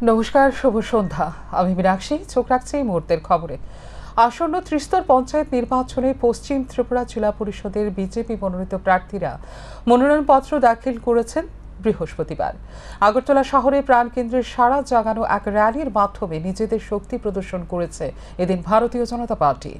নমস্কার, শুভ সন্ধ্যা। আমি মীনাক্ষী। চোখ রাখছি এই মুহূর্তের খবরে। আসন্ন ত্রিস্তর পঞ্চায়েত নির্বাচনে পশ্চিম ত্রিপুরা জেলা পরিষদের বিজেপি মনোনীত প্রার্থীরা মনোনয়নপত্র দাখিল করেছেন বৃহস্পতিবার। আগরতলা শহরে প্রাণকেন্দ্রের সাড়া জাগানো এক র্যালির মাধ্যমে নিজেদের শক্তি প্রদর্শন করেছে এদিন ভারতীয় জনতা পার্টি।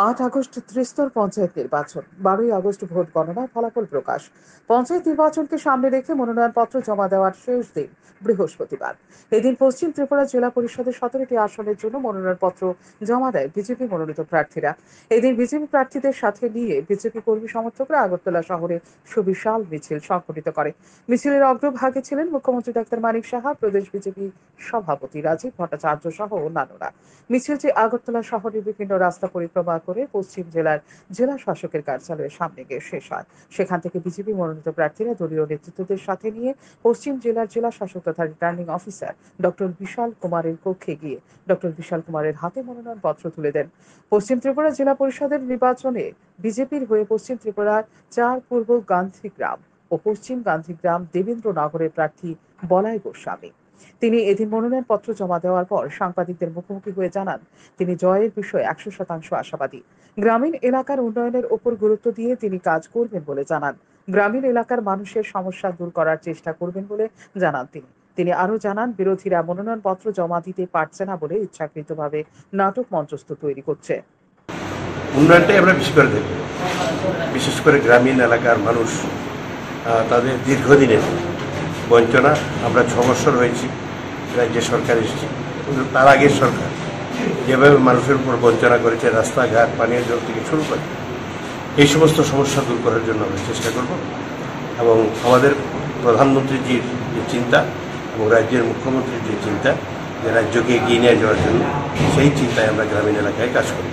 8 আগস্ট ত্রিস্তর পঞ্চায়েত নির্বাচন, 12 আগস্ট ভোট গণনার ফলাফল প্রকাশ। পঞ্চায়েত নির্বাচনকে সামনে রেখে মনোনয়নপত্র জমা দেওয়ার শেষ দিন বৃহস্পতিবার। এদিন পশ্চিম ত্রিপুরা জেলা পরিষদের 17টি আসনের জন্য মনোনয়নপত্র জমা দেয় বিজেপি মনোনীত প্রার্থীরা। এদিন বিজেপি প্রার্থীদের সাথে নিয়ে বিজেপি কর্মী সমর্থকরা আগরতলা শহরে সুবিশাল মিছিল সংগঠিত করে। মিছিলের অগ্রভাগে ছিলেন মুখ্যমন্ত্রী ডাক্তার মানিক সাহা, প্রদেশ বিজেপি সভাপতি রাজীব ভট্টাচার্য সহ অন্যান্যরা। মিছিলটি আগরতলা শহরের বিভিন্ন রাস্তা পরিক্রমা করে পশ্চিম জেলার জেলা শাসকের কার্যালয়ের সামনে গিয়ে শেষ হয়। সেখান থেকে বিজেপি মনোনীত প্রার্থীরা দলীয় নেতৃত্বদের সাথে নিয়ে পশ্চিম জেলার জেলা শাসক তথা রিটার্নিং অফিসার ডক্টর বিশাল কুমারের কক্ষে গিয়ে ডক্টর বিশাল কুমারের হাতে মনোনয়নপত্র তুলে দেন। পশ্চিম ত্রিপুরা জেলা পরিষদের নির্বাচনে বিজেপির হয়ে পশ্চিম ত্রিপুরার 4 পূর্ব গান্ধীগ্রাম ও পশ্চিম গান্ধীগ্রাম দেবেন্দ্রনগরের প্রার্থী বলাই গোস্বামী। তিনি এদিন মনোনয়নপত্র জমা দেওয়ার পর সাংবাদিকদের মুখোমুখি হয়ে জানান, তিনি জয়ের বিষয়ে 100% আশাবাদী। গ্রামীণ এলাকার উন্নয়নের উপর গুরুত্ব দিয়ে তিনি কাজ করবেন বলে জানান। গ্রামীণ এলাকার মানুষের সমস্যা দূর করার চেষ্টা করবেন বলে জানান তিনি আরো জানান, বিরোধীরা মনোনয়নপত্র জমা দিতে পারছে না বলে ইচ্ছাকৃতভাবে নাটক মঞ্চস্থ তৈরি করছে। উন্নয়নটাই আমরা বেশি করে দেখব, বিশেষ করে গ্রামীণ এলাকার মানুষ তাদের দীর্ঘদিনের বঞ্চনা। আমরা 6 বছর হয়েছি রাজ্য সরকার এসেছি, কিন্তু তার আগের সরকার যেভাবে মানুষের উপর বঞ্চনা করেছে, রাস্তাঘাট, পানীয় জল থেকে শুরু করে এই সমস্ত সমস্যা দূর করার জন্য আমরা চেষ্টা করব। এবং আমাদের প্রধানমন্ত্রীজির যে চিন্তা এবং রাজ্যের মুখ্যমন্ত্রীর যে চিন্তা, যে রাজ্যকে এগিয়ে নিয়ে যাওয়ার জন্য, সেই চিন্তায় আমরা গ্রামীণ এলাকায় কাজ করব।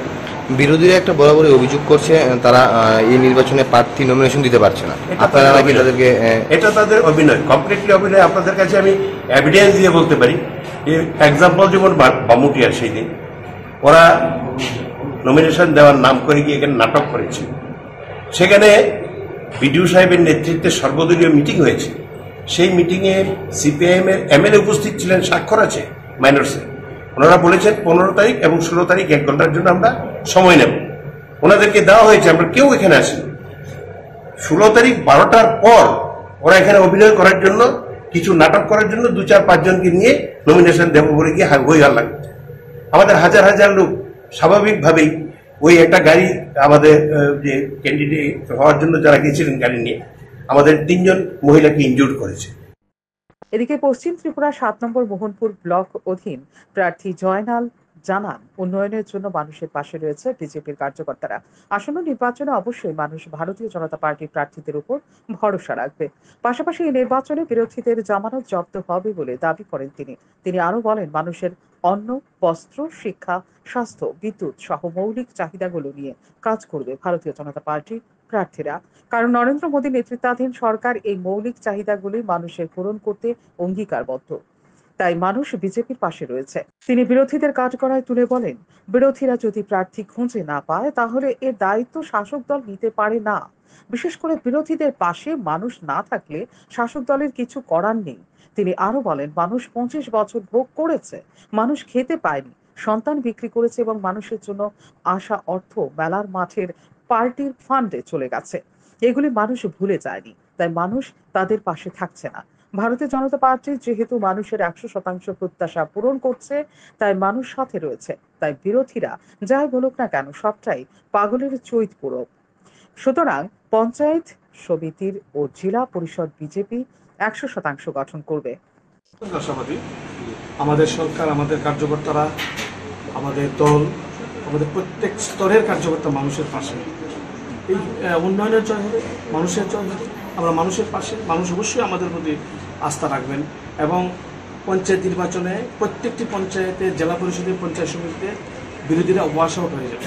বিরোধীরা একটা বরাবরই অভিযোগ করছে তারা এই নির্বাচনে প্রার্থী নমিনেশন দিতে পারছে না। আপনারা নাকি তাদেরকে, এটা তাদের অভিনয়, কমপ্লিটলি অভিনয়। আপনাদের কাছে আমি এভিডেন্স দিয়ে বলতে পারি। এক্সাম্পল যেমন বামুটিয়ার সেই দিন ওরা নমিনেশন দেওয়ার নাম করে গিয়ে এখানে নাটক করেছে। সেখানে বিডিও সাহেবের নেতৃত্বে সর্বদলীয় মিটিং হয়েছে। সেই মিটিংয়ে সিপিআইএম এর এমএলএ উপস্থিত ছিলেন, স্বাক্ষর আছে মাইনরসে। ওনারা বলেছেন 15 তারিখ এবং 16 তারিখ 1 ঘন্টার জন্য আমরা সময় নেব। ওনাদেরকে দেওয়া হয়েছে, আমরা কেউ এখানে আসি। 16 তারিখ 12টার পর ওরা এখানে অভিনয় করার জন্য, কিছু নাটক করার জন্য 2-4-5 জনকে নিয়ে নমিনেশন দেবো বলে গিয়ে হই হাল্লা করছে। আমাদের হাজার হাজার লোক স্বাভাবিকভাবেই ওই একটা গাড়ি, আমাদের যে ক্যান্ডিডেট হওয়ার জন্য যারা গিয়েছিলেন গাড়ি নিয়ে, আমাদের 3 জন মহিলাকে ইনজুর্ড করেছে। এদিকে পশ্চিম ত্রিপুরা 7 নম্বর মোহনপুর ব্লক অধীন প্রার্থী জয়নাল জানান, উন্নয়নের জন্য মানুষের পাশে রয়েছে বিজেপির কার্যকর্তারা। আসন্ন নির্বাচনে অবশ্যই মানুষ ভারতীয় জনতা পার্টির প্রার্থীদের উপর ভরসা রাখবে। পাশাপাশি এই নির্বাচনে বিরোধীদের জামানত জব্দ হবে বলে দাবি করেন তিনি আরো বলেন, মানুষের অন্ন, বস্ত্র, শিক্ষা, স্বাস্থ্য, বিদ্যুৎ সহ মৌলিক চাহিদাগুলো নিয়ে কাজ করবে ভারতীয় জনতা পার্টির প্রার্থীরা। কারণ নরেন্দ্র মোদী নেতৃত্বাধীন সরকার এই মৌলিক চাহিদাগুলি মানুষের পূরণ করতে অঙ্গীকারবদ্ধ। তাই মানুষ বিজেপির পাশে রয়েছে। তিনি বিরোধীদের কাঠগড়ায় তুলে বলেন, বিরোধীরা যদি প্রার্থী খুঁজে না পায় তাহলে এর দায়িত্ব শাসক দল নিতে পারে না। বিশেষ করে বিরোধীদের পাশে মানুষ না থাকলে শাসক দলের কিছু করার নেই। তিনি আরো বলেন, মানুষ 25 বছর ভোগ করেছে, মানুষ খেতে পায়নি, সন্তান বিক্রি করেছে এবং মানুষের জন্য আসা অর্থ মেলার মাঠের পার্টির ফান্ডে চলে গেছে। এগুলি মানুষ ভুলে যায়নি, তাই মানুষ তাদের পাশে থাকছে না। ভারতীয় জনতা পার্টি যেহেতু মানুষের 100% প্রত্যাশা পূরণ করছে, তাই মানুষ সাথে রয়েছে। তাই বিরোধীরা যাই বলুক না কেন, সবটাই পাগলের চৈত পূরক। সুতরাং পঞ্চায়েত সমিতির ও জেলা পরিষদ বিজেপি 100% গঠন করবে। আমাদের সরকার, আমাদের কার্যকর্তারা, আমাদের দল, আমাদের প্রত্যেক স্তরের কার্যকর্তা মানুষের পাশে। এই উন্নয়নের জয় হবে, মানুষের জয় হবে। আমরা মানুষের পাশে, মানুষ অবশ্যই আমাদের প্রতি আস্থা রাখবেন। এবং পঞ্চায়েত নির্বাচনে প্রত্যেকটি পঞ্চায়েতে, জেলা পরিষদে, পঞ্চায়েত সমিতিতে বিরোধীরা ওয়াশ আউট হয়ে যাবে,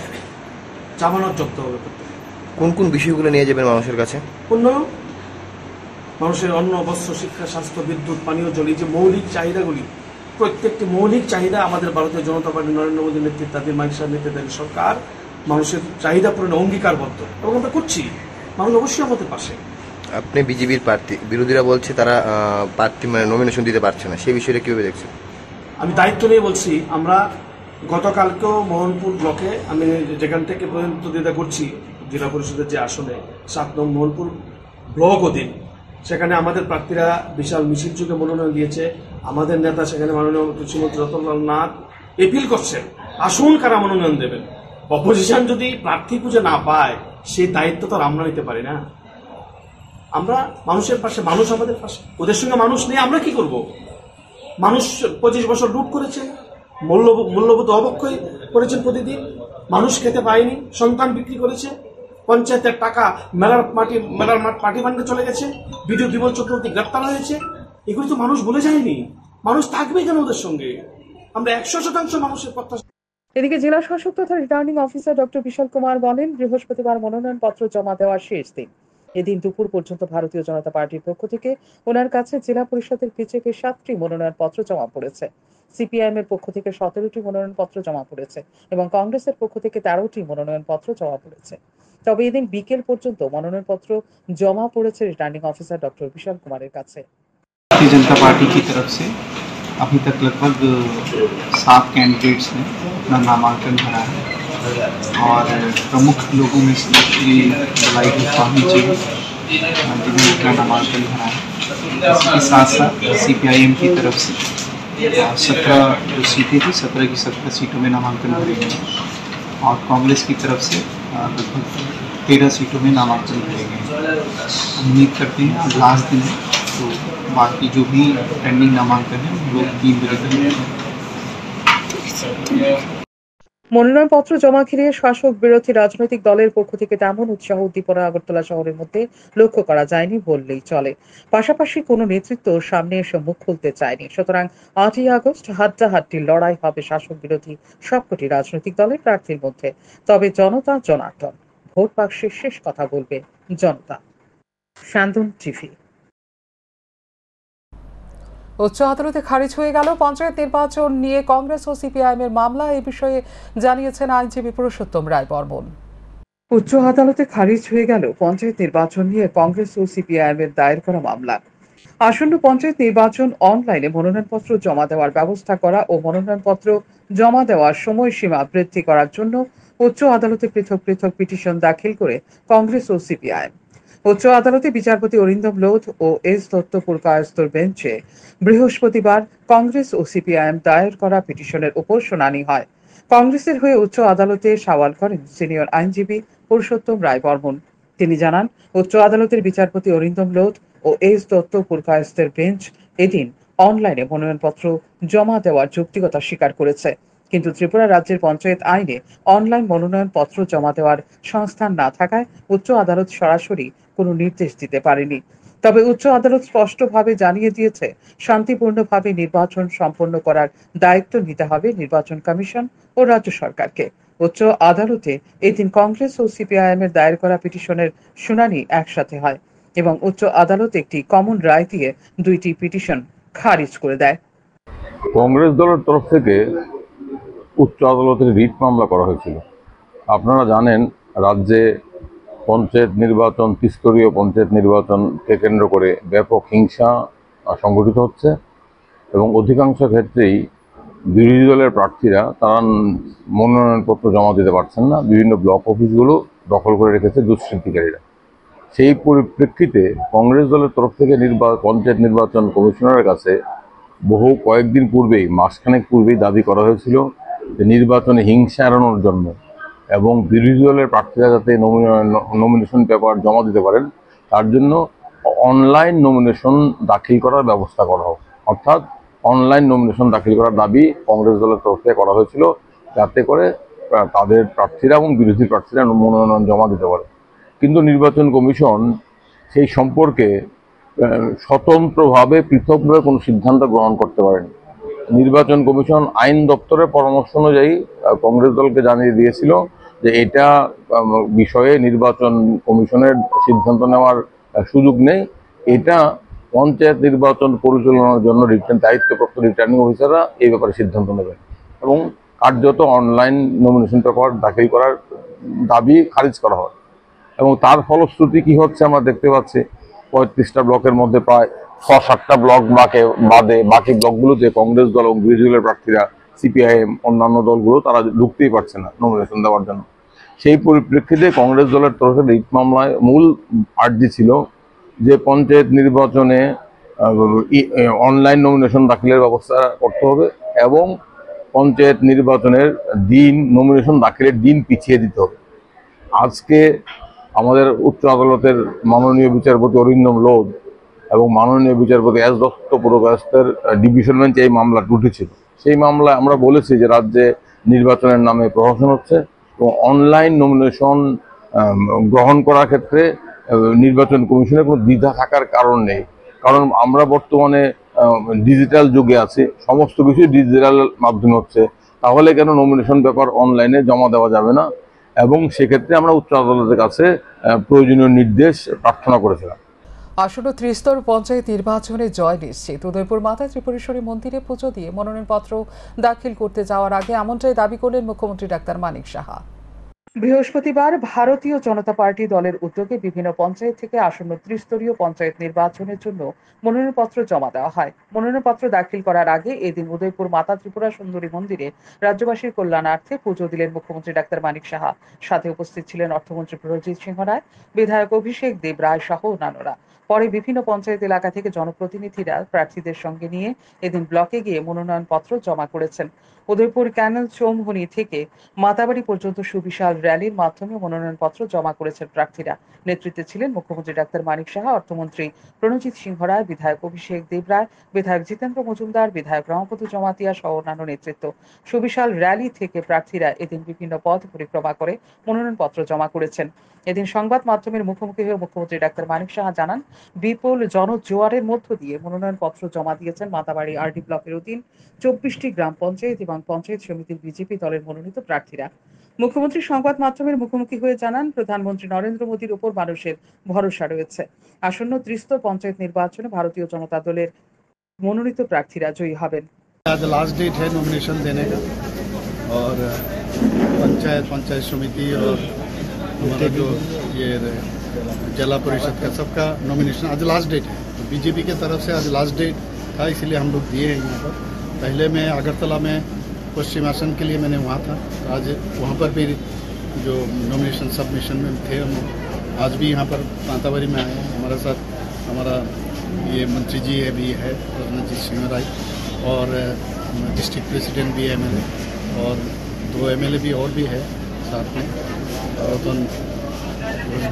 জামানত জব্দ হবে। কোন কোন বিষয়গুলো নিয়ে যাবেন মানুষের কাছে? উন্নয়ন, মানুষের অন্ন, বস্ত্র, শিক্ষা, স্বাস্থ্য, বিদ্যুৎ, পানীয় জল, এই যে মৌলিক চাহিদাগুলি, প্রত্যেকটি মৌলিক চাহিদা আমাদের ভারতীয় জনতা পার্টি নরেন্দ্র মোদী নেতৃত্বাধীন মানিক সাহেব নেতৃত্বাধীন সরকার মানুষের চাহিদা পূরণে অঙ্গীকারবদ্ধ এবং আমরা করছি। মানুষ অবশ্যই আমাদের পাশে। আপনি বিজেপির প্রার্থী, বিরোধীরা বলছে তারা প্রার্থী নমিনেশন দিতে পারছে না, সেই বিষয়টা কিভাবে দেখছেন? আমি দায়িত্ব নিয়ে বলছি, আমরা গতকালকেও মোহনপুর ব্লকে, আমি যেখান থেকে প্রতিনিধিত্ব করছি জেলা পরিষদের যে আসনে 7 নং মোহনপুর ব্লক অধীন, সেখানে আমাদের প্রার্থীরা বিশাল মিছিল যুগে মনোনয়ন দিয়েছে। আমাদের নেতা সেখানে মাননীয় কৃষিমন্ত্রী রতনলাল নাথ এপিল করছেন, আসুন কারা মনোনয়ন দেবেন। অপোজিশন যদি প্রার্থী খুঁজে না পায়, সেই দায়িত্ব তো আমরা নিতে পারি না। আমরা মানুষের পাশে, মানুষ আমাদের পাশে, ওদের সঙ্গে মানুষ নেই, আমরা কি করব? মানুষ 25 বছর লুট করেছে, মূল্যবোধ অবক্ষয় করেছেন প্রতিদিন, মানুষ খেতে পায়নি, সন্তান বিক্রি করেছে, পঞ্চায়েতের টাকা মেলার মাঠ পার্টি ফান্ডে চলে গেছে, বিডিও বিমল চক্রবর্তী গ্রেপ্তার হয়েছে। এগুলো তো মানুষ ভুলে যায়নি। মানুষ থাকবে কেন ওদের সঙ্গে? আমরা 100% মানুষের প্রত্যাশা। এদিকে জেলা শাসক তথা রিটার্নিং অফিসার ডক্টর বিশাল কুমার বলেন, বৃহস্পতিবার মনোনয়নপত্র জমা দেওয়ার শেষ দিন। এদিন দুপুর পর্যন্ত ভারতীয় জনতা পার্টির পক্ষ থেকে ওনার কাছে জেলা পরিষদের বিজেপির 7টি মনোনয়নপত্র জমা পড়েছে। সিপিআইএম এর পক্ষ থেকে 17টি মনোনয়নপত্র জমা পড়েছে এবং কংগ্রেসের পক্ষ থেকে 13টি মনোনয়নপত্র জমা পড়েছে। তবে এদিন বিকেল পর্যন্ত মনোনয়নপত্র জমা পড়েছে রিটার্নিং অফিসার ডক্টর বিশাল কুমারের কাছে। भारतीय जनता पार्टी की तरफ से अभी तक लगभग 7 कैंडिडेट्स ने अपना नामांकन भरा है और प्रमुख लोगों में से श्री बलाई गोस्वामी जी जिन्होंने अपना नामांकन भरा है। इसके साथ साथ सीपीआईएम की तरफ से 17 जो सीटें थी 17 की 17 सीटों में नामांकन भरे गए और कांग्रेस की तरफ से लगभग 13 सीटों में नामांकन भरे गए। उम्मीद करते हैं आज लास्ट दिन है, तो बाकी जो भी पेंडिंग नामांकन है वो लोग 3 बजे तक। মনোনয়নপত্র জমা ঘিরে শাসক বিরোধী রাজনৈতিক দলের পক্ষ থেকে তেমন উৎসাহ উদ্দীপনা আগরতলা শহরের মধ্যে লক্ষ্য করা যায়নি বললেই চলে। পাশাপাশি কোনো নেতৃত্ব সামনে এসে মুখ খুলতে চায়নি। সুতরাং 8ই আগস্ট হাড্ডাহাড্ডি লড়াই হবে শাসক বিরোধী সবকটি রাজনৈতিক দলের প্রার্থীর মধ্যে। তবে জনতা জনার্দন, ভোট বাক্সের শেষ কথা বলবে জনতা। শান্তন টিভি। উচ্চ আদালতে খারিজ হয়ে গেল পঞ্চায়েত নির্বাচন নিয়ে কংগ্রেস ও সিপিআইএম এর মামলা। এই বিষয়ে জানিয়েছেন আইনজীবী পুরুষোত্তম রায় বর্মন। উচ্চ আদালতে খারিজ হয়ে গেল পঞ্চায়েত নির্বাচন নিয়ে কংগ্রেস ও সিপিআইএম এর দায়ের করা মামলা। আসন্ন পঞ্চায়েত নির্বাচন অনলাইনে মনোনয়নপত্র জমা দেওয়ার ব্যবস্থা করা ও মনোনয়নপত্র জমা দেওয়ার সময়সীমা বৃদ্ধি করার জন্য উচ্চ আদালতে পৃথক পৃথক পিটিশন দাখিল করে কংগ্রেস ও সিপিআইএম। উচ্চ আদালতে বিচারপতি অরিন্দম লোধ ও এস দত্ত পুরকায়স্তর বেঞ্চে বৃহস্পতিবার কংগ্রেস ও সিপিআইএম দায়ের করা পিটিশনের উপর শুনানি হয়। কংগ্রেসের হয়ে উচ্চ আদালতে সওয়াল করেন সিনিয়র আইনজীবী পুরুষোত্তম রায় বর্মন। তিনি জানান, উচ্চ আদালতের বিচারপতি অরিন্দম লোধ ও এস দত্ত পুরকায়স্তের বেঞ্চ এদিন অনলাইনে মনোনয়নপত্র জমা দেওয়ার যৌক্তিকতা স্বীকার করেছে, কিন্তু ত্রিপুরা রাজ্যের পঞ্চায়েত আইনে অনলাইন মনোনয়নপত্র জমা দেওয়ার সংস্থান না থাকায় উচ্চ আদালত সরাসরি কোনো নির্দেশ দিতে পারেনি। তবে উচ্চ আদালত স্পষ্টভাবে জানিয়ে দিয়েছে, শান্তিপূর্ণভাবে নির্বাচন সম্পন্ন করার দায়িত্ব নিতে হবে নির্বাচন কমিশন ও রাজ্য সরকারকে। উচ্চ আদালতে এদিন কংগ্রেস ও সিপিআইএম এর দায়ের করা পিটিশনের শুনানি একসাথে হয় এবং উচ্চ আদালত একটি কমন রায় দিয়ে 2টি পিটিশন খারিজ করে দেয়। কংগ্রেস দলের তরফ থেকে উচ্চ আদালতের রিট মামলা করা হয়েছিল। আপনারা জানেন, রাজ্যে পঞ্চায়েত নির্বাচন, ত্রিস্তরীয় পঞ্চায়েত নির্বাচনকে কেন্দ্র করে ব্যাপক হিংসা সংঘটিত হচ্ছে এবং অধিকাংশ ক্ষেত্রেই বিরোধী দলের প্রার্থীরা তারা মনোনয়নপত্র জমা দিতে পারছেন না। বিভিন্ন ব্লক অফিসগুলো দখল করে রেখেছে দুষ্কৃতিকারীরা। সেই পরিপ্রেক্ষিতে কংগ্রেস দলের তরফ থেকে পঞ্চায়েত নির্বাচন কমিশনারের কাছে কয়েকদিন পূর্বেই, মাসখানেক পূর্বেই দাবি করা হয়েছিল যে নির্বাচনে হিংসা এড়ানোর জন্য এবং বিরোধী দলের প্রার্থীরা যাতে নমিনেশন পেপার জমা দিতে পারেন তার জন্য অনলাইন নমিনেশন দাখিল করার ব্যবস্থা করা হোক। অর্থাৎ অনলাইন নমিনেশন দাখিল করার দাবি কংগ্রেস দলের তরফ থেকে করা হয়েছিল, যাতে করে তাদের প্রার্থীরা এবং বিরোধী প্রার্থীরা মনোনয়ন জমা দিতে পারে। কিন্তু নির্বাচন কমিশন সেই সম্পর্কে স্বতন্ত্রভাবে পৃথকভাবে কোনো সিদ্ধান্ত গ্রহণ করতে পারেনি। নির্বাচন কমিশন আইন দপ্তরের পরামর্শ অনুযায়ী কংগ্রেস দলকে জানিয়ে দিয়েছিল যে এটা বিষয়ে নির্বাচন কমিশনের সিদ্ধান্ত নেওয়ার সুযোগ নেই, এটা পঞ্চায়েত নির্বাচন পরিচালনার জন্য দায়িত্বপ্রাপ্ত রিটার্নিং অফিসাররা এই ব্যাপারে সিদ্ধান্ত নেবেন এবং কার্যত অনলাইন নমিনেশন পেপার দাখিল করার দাবি খারিজ করা হয়। এবং তার ফলশ্রুতি কি হচ্ছে আমরা দেখতে পাচ্ছি, 35টা ব্লকের মধ্যে প্রায় 6-7টা ব্লক বাদে বাকি ব্লকগুলোতে কংগ্রেস দল এবং বিরোধী দলের প্রার্থীরা, সিপিআইএম, অন্যান্য দলগুলো তারা ঢুকতেই পারছে না নমিনেশন দেওয়ার জন্য। সেই পরিপ্রেক্ষিতে কংগ্রেস দলের তরফে রিট মামলায় মূল আর্জি ছিল যে পঞ্চায়েত নির্বাচনে অনলাইন নমিনেশন দাখিলের ব্যবস্থা করতে হবে এবং পঞ্চায়েত নির্বাচনের দিন, নমিনেশন দাখিলের দিন পিছিয়ে দিতে হবে। আজকে আমাদের উচ্চ আদালতের মাননীয় বিচারপতি অরিন্দম লোধ এবং মাননীয় বিচারপতি এস দত্ত পুরকায়স্থের ডিভিশন বেঞ্চে এই মামলাটি উঠেছিল। সেই মামলায় আমরা বলেছি যে রাজ্যে নির্বাচনের নামে প্রহসন হচ্ছে এবং অনলাইন নমিনেশন গ্রহণ করার ক্ষেত্রে নির্বাচন কমিশনের কোনো দ্বিধা থাকার কারণ নেই। কারণ আমরা বর্তমানে ডিজিটাল যুগে আছি, সমস্ত কিছু ডিজিটাল মাধ্যমে হচ্ছে, তাহলে কেন নমিনেশন পেপার অনলাইনে জমা দেওয়া যাবে না? এবং সেক্ষেত্রে আমরা উচ্চ আদালতের কাছে প্রয়োজনীয় নির্দেশ প্রার্থনা করেছিলাম। আসন্ন ত্রিস্তর পঞ্চায়েত নির্বাচনে জয় নিশ্চিত। উদয়পুর মাতা ত্রিপুরেশ্বরী মন্দিরে পুজো দিয়ে মনোনয়নপত্র দাখিল করতে যাওয়ার আগে এমনটাই দাবি করলেন মুখ্যমন্ত্রী ডাক্তার মানিক সাহা। বৃহস্পতিবার ভারতীয় জনতা পার্টি দলের উদ্যোগে বিভিন্ন পঞ্চায়েত থেকে আসন্ন ত্রিস্তরীয় পঞ্চায়েত নির্বাচনের জন্য মনোনয়নপত্র জমা দেওয়া হয়। মনোনয়নপত্র দাখিল করার আগে এদিন উদয়পুর মাতা ত্রিপুরা সুন্দরী মন্দিরে রাজ্যবাসীর কল্যাণার্থে পুজো দিলেন মুখ্যমন্ত্রী ডাক্তার মানিক সাহা। সাথে উপস্থিত ছিলেন অর্থমন্ত্রী প্রণজিৎ সিংহ রায়, বিধায়ক অভিষেক দেব রায় সহ অন্যান্যরা। পরে বিভিন্ন পঞ্চায়েত এলাকা থেকে জনপ্রতিনিধিরা প্রার্থীদের সঙ্গে নিয়ে এদিন ব্লকে গিয়ে মনোনয়নপত্র জমা করেছেন। উদয়পুর ক্যানেল চৌমুহনী থেকে মাতাবাড়ি পর্যন্ত সুবিশাল র্যালির মাধ্যমে মনোনয়নপত্র জমা করেছেন প্রার্থীরা। নেতৃত্বে ছিলেন মুখ্যমন্ত্রী ডাক্তার মানিক সাহা, অর্থমন্ত্রী প্রণজিৎ সিংহ রায়, বিধায়ক অভিষেক দেব রায়, বিধায়ক জিতেন্দ্র মজুমদার, বিধায়ক রমাপতি জমাতিয়া সহ অন্যান্য নেতৃত্ব। সুবিশাল র্যালি থেকে প্রার্থীরা এদিন বিভিন্ন পথ পরিক্রমা করে মনোনয়নপত্র জমা করেছেন। এদিন সংবাদ মাধ্যমের মুখোমুখি হয়ে মুখ্যমন্ত্রী ডাক্তার মানিক সাহা জানান, বিপুল জনজোয়ারের মধ্য দিয়ে মনোনয়নপত্র জমা দিয়েছেন মাতাবাড়ি আরডি ব্লকের অধীন 24টি গ্রাম পঞ্চায়েত এবং পঞ্চায়েত সমিতির বিজেপি দলের মনোনীত প্রার্থীরা। মুখ্যমন্ত্রী সংবাদ মাধ্যমের মুখোমুখি হয়ে জানান, প্রধানমন্ত্রী নরেন্দ্র মোদীর উপর মানুষের ভরসা রয়েছে। আসন্ন ত্রিস্তর পঞ্চায়েত নির্বাচনে ভারতীয় জনতা দলের মনোনীত প্রার্থীরা জয়ী হবেন। आज लास्ट डेट है नॉमिनेशन देने का और पंचायत समिति और हमारा जो ये जिला परिषद का सबका नॉमिनेशन आज लास्ट डेट है। तो बीजेपी के तरफ से आज लास्ट डेट था, इसीलिए हम लोग दिए हैं यहाँ पर। पहले मैं अगरतला में पश्चिम आसन के लिए मैंने वहाँ था, तो आज वहाँ पर भी जो नॉमिनेशन सबमिशन में थे हम आज भी यहाँ पर माताबारी में आए हैं। हमारे साथ हमारा ये मंत्री जी है भी है प्रणजीत सिंह राय और डिस्ट्रिक्ट प्रेसिडेंट भी है एमएलए और 2 एमएलए भी और भी है साथ में, रतन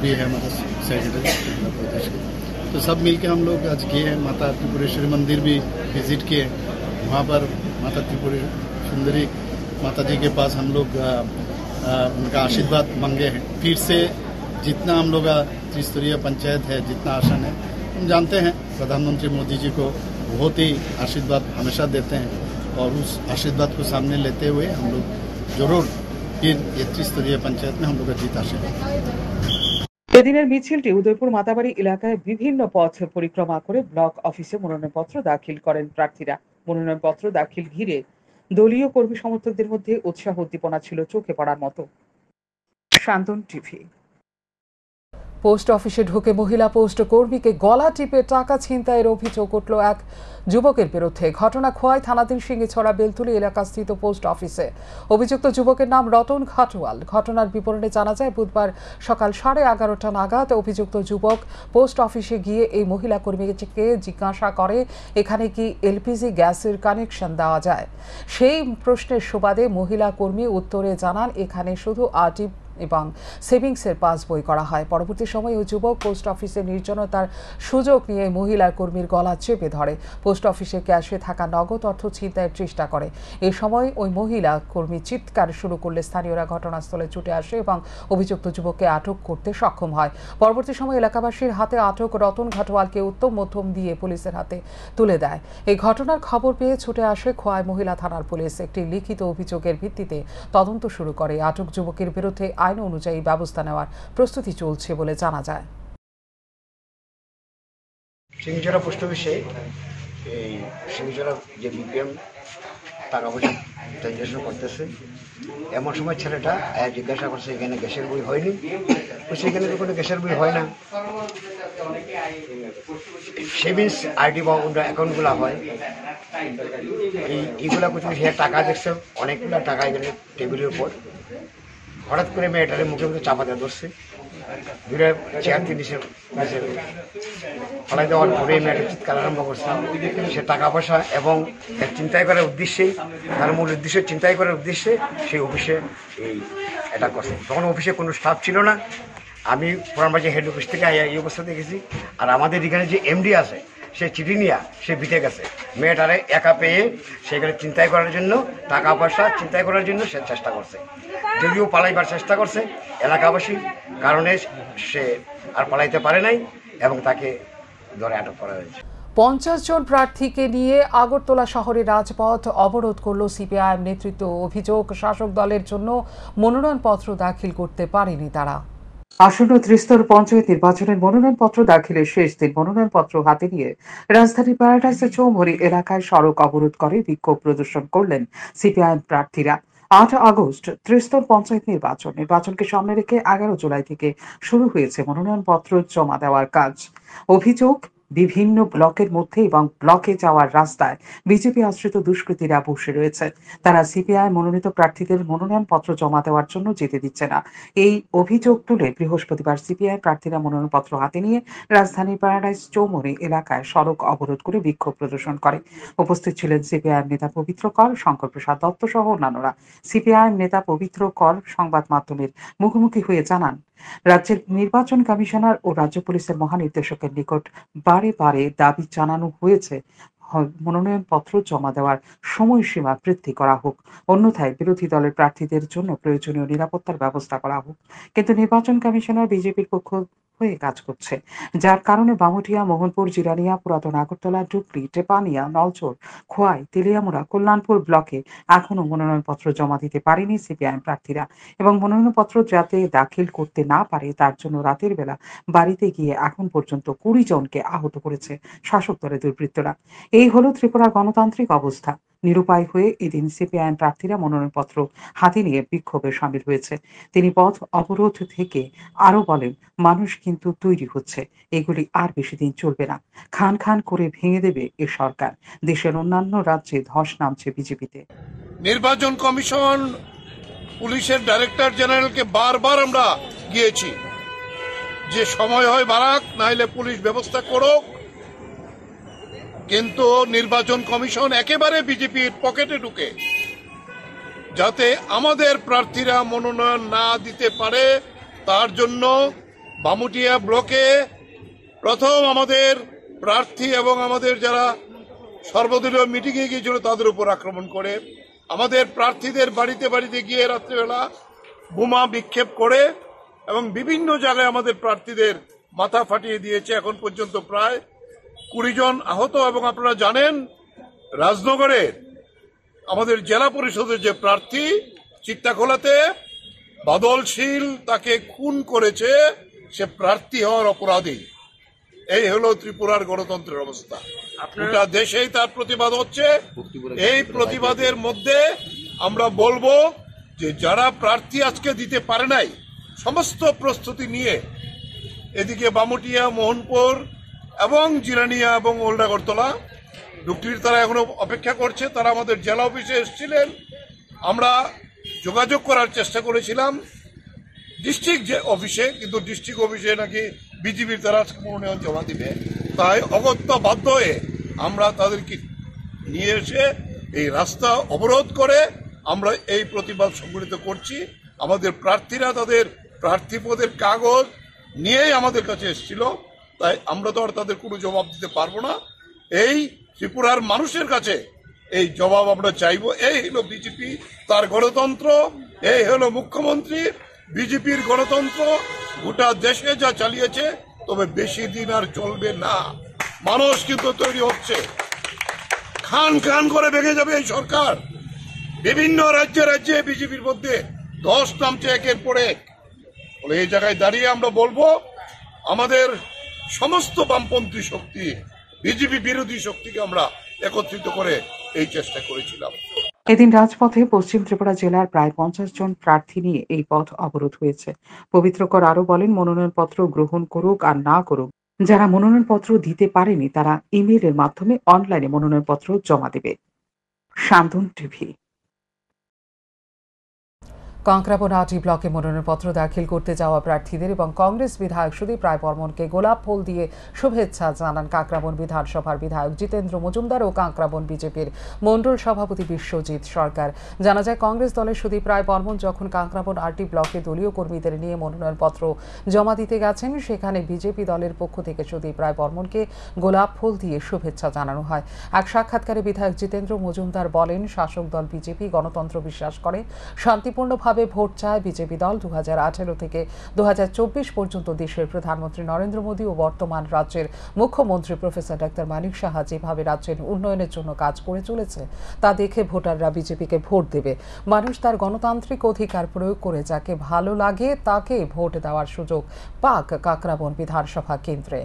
भी है हमारा सेक्रेटरी प्रदेश के। तो सब मिलके हम लोग आज किए हैं। माता त्रिपुरेश्वरी मंदिर भी विजिट किए, वहाँ पर माता त्रिपुरेश्वरी सुंदरी माता जी के पास हम लोग उनका आशीर्वाद मांगे हैं। फिर से जितना हम लोग त्रिस्तरीय पंचायत है, जितना आसन है, हम जानते हैं प्रधानमंत्री मोदी जी को बहुत ही आशीर्वाद हमेशा देते हैं और उस आशीर्वाद को सामने लेते हुए हम लोग जरूर फिर ये त्रिस्तरीय पंचायत में हम लोग का जीत आशीर्वाद। এদিনের মিছিলটি উদয়পুর মাতাবাড়ি এলাকায় বিভিন্ন পথ পরিক্রমা করে ব্লক অফিসে মনোনয়নপত্র দাখিল করেন প্রার্থীরা। মনোনয়নপত্র দাখিল ঘিরে দলীয় কর্মী সমর্থকদের মধ্যে উৎসাহ উদ্দীপনা ছিল চোখে পড়ার মতো। শান্তন টিভি। পোস্ট অফিসে ঢুকে মহিলা পোস্ট কর্মীকে গলা টিপে টাকা ছিনতাইয়ের অভিযোগ উঠল এক যুবকের বিরুদ্ধে। ঘটনা খোয়াই থানাধীন সিঙ্গিছড়া বেলতুলি এলাকাস্থিত পোস্ট অফিসে। অভিযুক্ত যুবকের নাম রতন ঘাটওয়াল। ঘটনার বিবরণে জানা যায়, বুধবার সকাল 11:30 নাগাদ অভিযুক্ত যুবক পোস্ট অফিসে গিয়ে এই মহিলা কর্মীকে জিজ্ঞাসা করে এখানে কি এলপিজি গ্যাসের কানেকশন দেওয়া যায়। সেই প্রশ্নের সুবাদে মহিলা কর্মী উত্তরে জানান এখানে শুধু আরটি এবং সেভিংসের পাসবই করা হয়। পরবর্তী সময় ওই যুবক পোস্ট অফিসের নির্জনতার সুযোগ নিয়ে মহিলা কর্মীর গলা চেপে ধরে। পোস্ট অফিসে ক্যাশে থাকা নগদ অর্থ ছিনতাইয়ের চেষ্টা করে। এই সময় ওই মহিলা কর্মী চিৎকার শুরু করলে স্থানীয়রা ঘটনাস্থলে ছুটে আসে এবং অভিযুক্ত যুবককে আটক করতে সক্ষম হয়। পরবর্তী সময় এলাকাবাসীর হাতে আটক রতন ঘাটওয়ালকে উত্তম মধ্যম দিয়ে পুলিশের হাতে তুলে দেয়। এই ঘটনার খবর পেয়ে ছুটে আসে খোয়াই মহিলা থানার পুলিশ। একটি লিখিত অভিযোগের ভিত্তিতে তদন্ত শুরু করে। আটক যুবকের বিরুদ্ধে আইন অনুযায়ী ব্যবস্থা নেওয়ার প্রস্তুতি চলছে বলে জানা যায়। সিঙ্গিছড়া পোস্ট অফিসে এই সিঙ্গিছড়া যে বিপিএম টাকা পয়সা ট্রানজাকশন করতেছে। এমন সময় ছেলেটা জিজ্ঞাসা করছে এখানে গ্যাসের বই হয়নি, সেখানে তো কোনো গ্যাসের বই হয় না, সেভিংস আইডি বা অ্যাকাউন্টগুলো হয়, এইগুলা কিছু সে টাকা দেখছে, অনেকগুলো টাকা এখানে টেবিলের উপর। হঠাৎ করে মেয়েটারে মুখে মুখে চাপা দিয়ে ধরছে, দূরে চেয়ার দিয়ে নিচে ফলাই দেওয়ার পরে মেয়েটা চিৎকার আরম্ভ করছে। সে টাকা পয়সা এবং চিন্তাই করার উদ্দেশ্যেই, তার মূল উদ্দেশ্য চিন্তাই করার উদ্দেশ্যে সেই অফিসে এটা করছে। তখন অফিসে কোনো স্টাফ ছিল না, আমি পুরানবাজার হেড অফিস থেকে এই অবস্থা দেখেছি। আর আমাদের এখানে যে এমডি আছে সে চিঠি নিয়ে সে বিতে গেছে, মেয়েটারে একা পেয়ে সেখানে চিন্তাই করার জন্য, টাকা পয়সা চিন্তাই করার জন্য সে চেষ্টা করছে। যদিও পালাইবার চেষ্টা করছে এলাকাবাসী, কারণে সে আর পালাইতে পারে নাই এবং তাকে ধরে আটক করা হয়েছে। 50 জন প্রার্থীকে নিয়ে আগরতলা শহরের রাজপথ অবরোধ করল সিপিআইএম নেতৃত্ব। অভিযোগ, শাসক দলের জন্য মনোনয়নপত্র দাখিল করতে পারেনি তারা। আসন্ন ত্রিস্তর পঞ্চায়েত নির্বাচনের মনোনয়নপত্র দাখিলের শেষ দিন মনোনয়নপত্র হাতে নিয়ে রাজধানীর প্যারাডাইসের চৌমুহনী এলাকায় সড়ক অবরোধ করে বিক্ষোভ প্রদর্শন করলেন সিপিআইএম প্রার্থীরা। 8 আগস্ট ত্রিস্তর পঞ্চায়েত নির্বাচনকে সামনে রেখে 11 জুলাই থেকে শুরু হয়েছে মনোনয়নপত্র জমা দেওয়ার কাজ। অভিযোগ, বিভিন্ন ব্লকের মধ্যে এবং ব্লকে যাওয়ার রাস্তায় বিজেপি আশ্রিত দুষ্কৃতীরা বসে রয়েছে। তারা সিপিআই মনোনীত প্রার্থীদের মনোনয়নপত্র জমা দেওয়ার জন্য যেতে দিচ্ছে না। এই অভিযোগ তুলে বৃহস্পতিবার সিপিআই প্রার্থীরা মনোনয়নপত্র হাতে নিয়ে রাজধানীর প্যারাডাইস চৌমুহনী এলাকায় সড়ক অবরোধ করে বিক্ষোভ প্রদর্শন করে। উপস্থিত ছিলেন সিপিআইএম নেতা পবিত্র কর, শঙ্কর প্রসাদ দত্ত সহ অন্যান্যরা। সিপিআইএম নেতা পবিত্র কর সংবাদ মাধ্যমের মুখোমুখি হয়ে জানান, রাজ্যের নির্বাচন কমিশনার ও রাজ্য পুলিশের মহানির্দেশকের নিকট বারে বারে দাবি জানানো হয়েছে মনোনয়নপত্র জমা দেওয়ার সময়সীমা বৃদ্ধি করা হোক, অন্যথায় বিরোধী দলের প্রার্থীদের জন্য প্রয়োজনীয় নিরাপত্তার ব্যবস্থা করা হোক। কিন্তু নির্বাচন কমিশনার বিজেপির পক্ষ হয়ে কাজ করছে, যার কারণে বামুটিয়া, মোহনপুর, জিরানিয়া, পুরাতন আগরতলা, ডুকরি, টেপানিয়া, নলচর, খোয়াই, তেলিয়ামুড়া, কল্যাণপুর ব্লকে এখনো মনোনয়নপত্র জমা দিতে পারেনি সিপিআইএম প্রার্থীরা এবং মনোনয়নপত্র যাতে দাখিল করতে না পারে তার জন্য রাতের বেলা বাড়িতে গিয়ে এখন পর্যন্ত 20 জনকে আহত করেছে শাসক দলের দুর্বৃত্তরা। এই হলো ত্রিপুরার গণতান্ত্রিক অবস্থা। নিরুপায় হয়ে এদিন সিপিআইএম প্রার্থীরা মনোনয়নপত্র হাতে নিয়ে বিক্ষোভে সামিল হয়েছে। তিনি পথ অবরোধ থেকে আরো বলেন, মানুষ কিন্তু তৈরি হচ্ছে, এগুলি আর বেশি দিন চলবে না। খান খান করে ভেঙে দেবে এ সরকার। দেশের অন্যান্য রাজ্যে ধস নামছে বিজেপিতে। নির্বাচন কমিশন, পুলিশের ডাইরেক্টর জেনারেলকে বারবার আমরা গিয়েছি যে সময় হয় বাড়াক, নাইলে পুলিশ ব্যবস্থা করুক, কিন্তু নির্বাচন কমিশন একেবারে বিজেপির পকেটে ঢুকে যাতে আমাদের প্রার্থীরা মনোনয়ন না দিতে পারে তার জন্য বামুটিয়া ব্লকে প্রথম আমাদের প্রার্থী এবং আমাদের যারা সর্বদলীয় মিটিংয়ে গিয়েছিল তাদের উপর আক্রমণ করে আমাদের প্রার্থীদের বাড়িতে বাড়িতে গিয়ে রাত্রেবেলা বোমা বিক্ষেপ করে এবং বিভিন্ন জায়গায় আমাদের প্রার্থীদের মাথা ফাটিয়ে দিয়েছে। এখন পর্যন্ত প্রায় 20 জন আহত। এবং আপনারা জানেন রাজনগরের আমাদের জেলা পরিষদের যে প্রার্থী চিত্তাখোলাতে বাদলশীল তাকে খুন করেছে, সে প্রার্থী হওয়ার অপরাধী। এই হলো ত্রিপুরার গণতন্ত্রের অবস্থা। গোটা দেশেই তার প্রতিবাদ হচ্ছে। এই প্রতিবাদের মধ্যে আমরা বলবো যে যারা প্রার্থী আজকে দিতে পারে নাই, সমস্ত প্রস্তুতি নিয়ে এদিকে বামুটিয়া, মোহনপুর এবং জিরানিয়া এবং ওল্ড আগরতলা, ডুকরির তারা এখনো অপেক্ষা করছে। তারা আমাদের জেলা অফিসে এসেছিলেন, আমরা যোগাযোগ করার চেষ্টা করেছিলাম ডিস্ট্রিক্ট অফিসে, কিন্তু ডিস্ট্রিক্ট অফিসে নাকি বিজেপির তারা মনোনয়ন জমা দিবে। তাই অগত্যা বাধ্য হয়ে আমরা তাদেরকে নিয়ে এসে এই রাস্তা অবরোধ করে আমরা এই প্রতিবাদ সংগঠিত করছি। আমাদের প্রার্থীরা তাদের প্রার্থী পদের কাগজ নিয়েই আমাদের কাছে এসেছিল, তাই আমরা তো আর তাদের কোনো জবাব দিতে পারবো না। এই ত্রিপুরার মানুষের কাছে এই জবাব আমরা চাইব। এই হলো বিজেপি, তার গণতন্ত্র, এই হলো মুখ্যমন্ত্রী বিজেপির গণতন্ত্র। গোটা দেশে যা চালিয়েছে, তবে বেশি দিন আর চলবে না। মানুষ কিন্তু তৈরি হচ্ছে, খান খান করে ভেঙে যাবে এই সরকার। বিভিন্ন রাজ্যে রাজ্যে বিজেপির মধ্যে ধস নামছে একের পর এক। এই জায়গায় দাঁড়িয়ে আমরা বলবো আমাদের সমস্ত বামপন্থী শক্তি, বিজেপি বিরোধী শক্তিকে আমরা একত্রিত করে এই চেষ্টা করেছিলাম। এদিন রাজপথে পশ্চিম ত্রিপুরা জেলার প্রায় 50 জন প্রার্থী নিয়ে এই পথ অবরোধ হয়েছে। পবিত্র কর আরও বলেন, মনোনয়নপত্র গ্রহণ করুক আর না করুক, যারা মনোনয়নপত্র দিতে পারেনি তারা ইমেইলের মাধ্যমে অনলাইনে মনোনয়নপত্র জমা দেবে। শান্তন টিভি। কাঁকড়াবন আটি ব্লকে মনোনয়নপত্র দাখিল করতে যাওয়া প্রার্থীদের এবং কংগ্রেস বিধায়ক সুদীপ রায় বর্মনকে গোলাপ ফুল দিয়ে শুভেচ্ছা জানান কাঁকড়াবন বিধানসভার বিধায়ক জিতেন্দ্র মজুমদার ও কাঁকড়াবন বিজেপির মণ্ডল সভাপতি বিশ্বজিৎ সরকার। জানা যায়, কংগ্রেস দলের সুদীপ রায় বর্মন যখন কাঁকড়াবন আটি ব্লকে দলীয় কর্মীদের নিয়ে মনোনয়নপত্র জমা দিতে গেছেন, সেখানে বিজেপি দলের পক্ষ থেকে সুদীপ রায় বর্মনকে গোলাপ ফুল দিয়ে শুভেচ্ছা জানানো হয়। এক সাক্ষাৎকারে বিধায়ক জিতেন্দ্র মজুমদার বলেন, শাসক দল বিজেপি গণতন্ত্র বিশ্বাস করে, শান্তিপূর্ণভাবে ভোট চায় বিজেপি দল। 2018 থেকে 2024 পর্যন্ত দেশের প্রধানমন্ত্রী নরেন্দ্র মোদী ও বর্তমান রাজ্যের মুখ্যমন্ত্রী প্রফেসর ডক্টর মানিক সাহা যেভাবে রাজ্যের উন্নয়নের জন্য কাজ করে চলেছে তা দেখে ভোটাররা বিজেপিকে ভোট দেবে। মানুষ তার গণতান্ত্রিক অধিকার প্রয়োগ করে যাকে ভালো লাগে তাকে ভোট দেওয়ার সুযোগ পাক কাঁকড়াবন বিধানসভা কেন্দ্রে।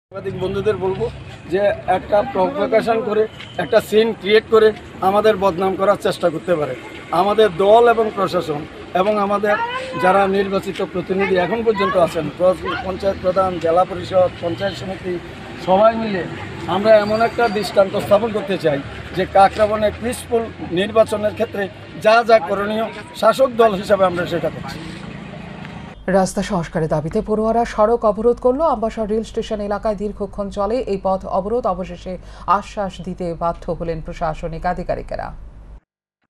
সাংবাদিক বন্ধুদের বলবো যে একটা প্রভোকেশন করে একটা সিন ক্রিয়েট করে আমাদের বদনাম করার চেষ্টা করতে পারে। আমাদের দল এবং প্রশাসন এবং আমাদের যারা নির্বাচিত প্রতিনিধি এখন পর্যন্ত আছেন, পঞ্চায়েত প্রধান, জেলা পরিষদ, পঞ্চায়েত সমিতি, সবাই মিলে আমরা এমন একটা দৃষ্টান্ত স্থাপন করতে চাই যে কাঁকড়াবনের পিসফুল নির্বাচনের ক্ষেত্রে যা যা করণীয় শাসক দল হিসাবে আমরা সেটা করছি। রাস্তা সংস্কারের দাবিতে পড়ুয়ারা সড়ক অবরোধ করল। আমবাসা রেল স্টেশন এলাকায় দীর্ঘক্ষণ চলে এই পথ অবরোধ। অবশেষে আশ্বাস দিতে বাধ্য হলেন প্রশাসনিক আধিকারিকেরা।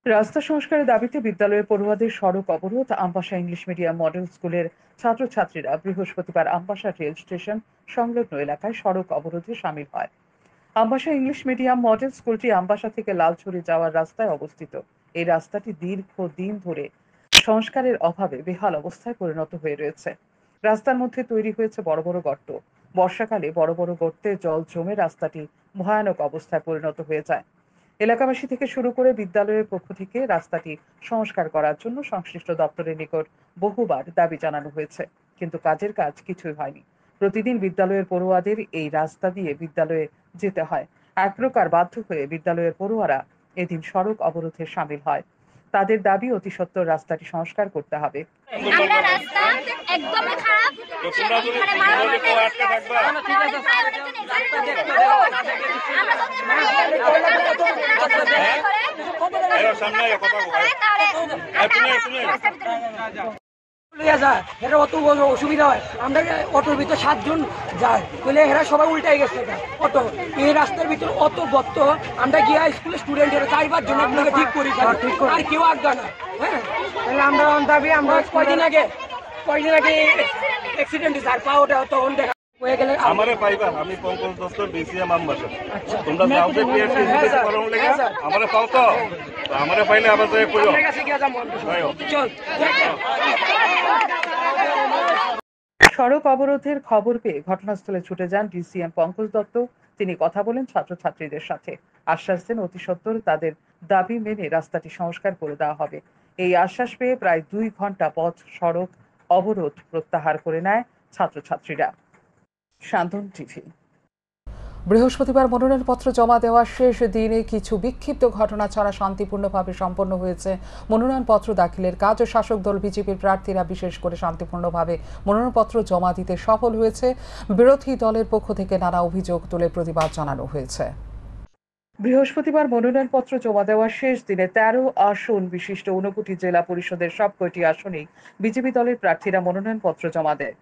রাস্তা সংস্কারের দাবিতে বিদ্যালয়ের পড়ুয়াদের সড়ক অবরোধ। আমবাসা ইংলিশ মিডিয়াম মডেল স্কুলের ছাত্রছাত্রীরা বৃহস্পতিবার আমবাসা রেল স্টেশন সংলগ্ন এলাকায় সড়ক অবরোধে সামিল হয়। আমবাসা ইংলিশ মিডিয়াম মডেল স্কুলটি আমবাসা থেকে লালছড়ি যাওয়ার রাস্তায় অবস্থিত। এই রাস্তাটি দীর্ঘদিন ধরে সংস্কারের অভাবে বেহাল অবস্থায় পরিণত হয়ে রয়েছে। রাস্তার মধ্যে তৈরি হয়েছে বড় বড় গর্ত। বর্ষাকালে বড় বড় গর্তে জল জমে রাস্তাটি ভয়ানক অবস্থায় পরিণত হয়ে যায়। এলাকাবাসী থেকে শুরু করে বিদ্যালয়ের পক্ষ থেকে রাস্তাটি সংস্কার করার জন্য সংশ্লিষ্ট দপ্তরের নিকট বহুবার দাবি জানানো হয়েছে, কিন্তু কাজের কাজ কিছুই হয়নি। প্রতিদিন বিদ্যালয়ের পড়ুয়াদের এই রাস্তা দিয়ে বিদ্যালয়ে যেতে হয়। এক প্রকার বাধ্য হয়ে বিদ্যালয়ের পড়ুয়ারা এদিন সড়ক অবরোধে সামিল হয়। তাদের দাবি অতি সত্বর রাস্তাটি সংস্কার করতে হবে। এটা অত অসুবিধা হয়। আমরা অটোর ভিতরে 7 জন যায় বলে এরা সবাই উল্টাই গেছে অটো। এই রাস্তার ভিতরে অত গর্ত, আমরা গিয়া স্কুলের স্টুডেন্টেরা 4-5 জন আপনাকে ঠিক করি আর কেউ আজ্ঞা না। হ্যাঁ, তাহলে আমরা দাবি আমরা কয়দিন আগে অ্যাক্সিডেন্ট হয়েছে আর পাওয়াটা তখন দেখা হয়ে গেলে আমারে পাইবা। আমি পঙ্কজ দত্ত ডিসিএম আমবাসা। তোমরা যাও যে পিএসসি সিটি করন লাগা আমারে পাও তো আমারে পাইলে আবার যাই কইও চল। সড়ক অবরোধের খবর পেয়ে ঘটনাস্থলে ছুটে যান ডিসিএম পঙ্কজ দত্ত। তিনি কথা বলেন ছাত্রছাত্রীদের সাথে, আশ্বাস দেন অতি সত্বর তাদের দাবি মেনে রাস্তাটি সংস্কার করে দেওয়া হবে। এই আশ্বাস পেয়ে প্রায় 2 ঘন্টা পথ সড়ক অবরোধ প্রত্যাহার করে নেয় ছাত্রছাত্রীরা। শান্তন টিভি। বৃহস্পতিবার মনোনয়নপত্র জমা দেওয়ার শেষ দিনে কিছু বিক্ষিপ্ত ঘটনা ছাড়া শান্তিপূর্ণভাবে সম্পন্ন হয়েছে মনোনয়নপত্র দাখিলের কাজ। শাসক দল বিজেপির প্রার্থীরা বিশেষ করে শান্তিপূর্ণভাবে মনোনয়নপত্র জমা দিতে সফল হয়েছে। বিরোধী দলের পক্ষ থেকে নানা অভিযোগ তুলে প্রতিবাদ জানানো হয়েছে। বৃহস্পতিবার মনোনয়নপত্র জমা দেওয়ার শেষ দিনে 13 আসন বিশিষ্ট 59 জেলা পরিষদের সবকটি আসনেই বিজেপি দলের প্রার্থীরা মনোনয়নপত্র জমা দেয়।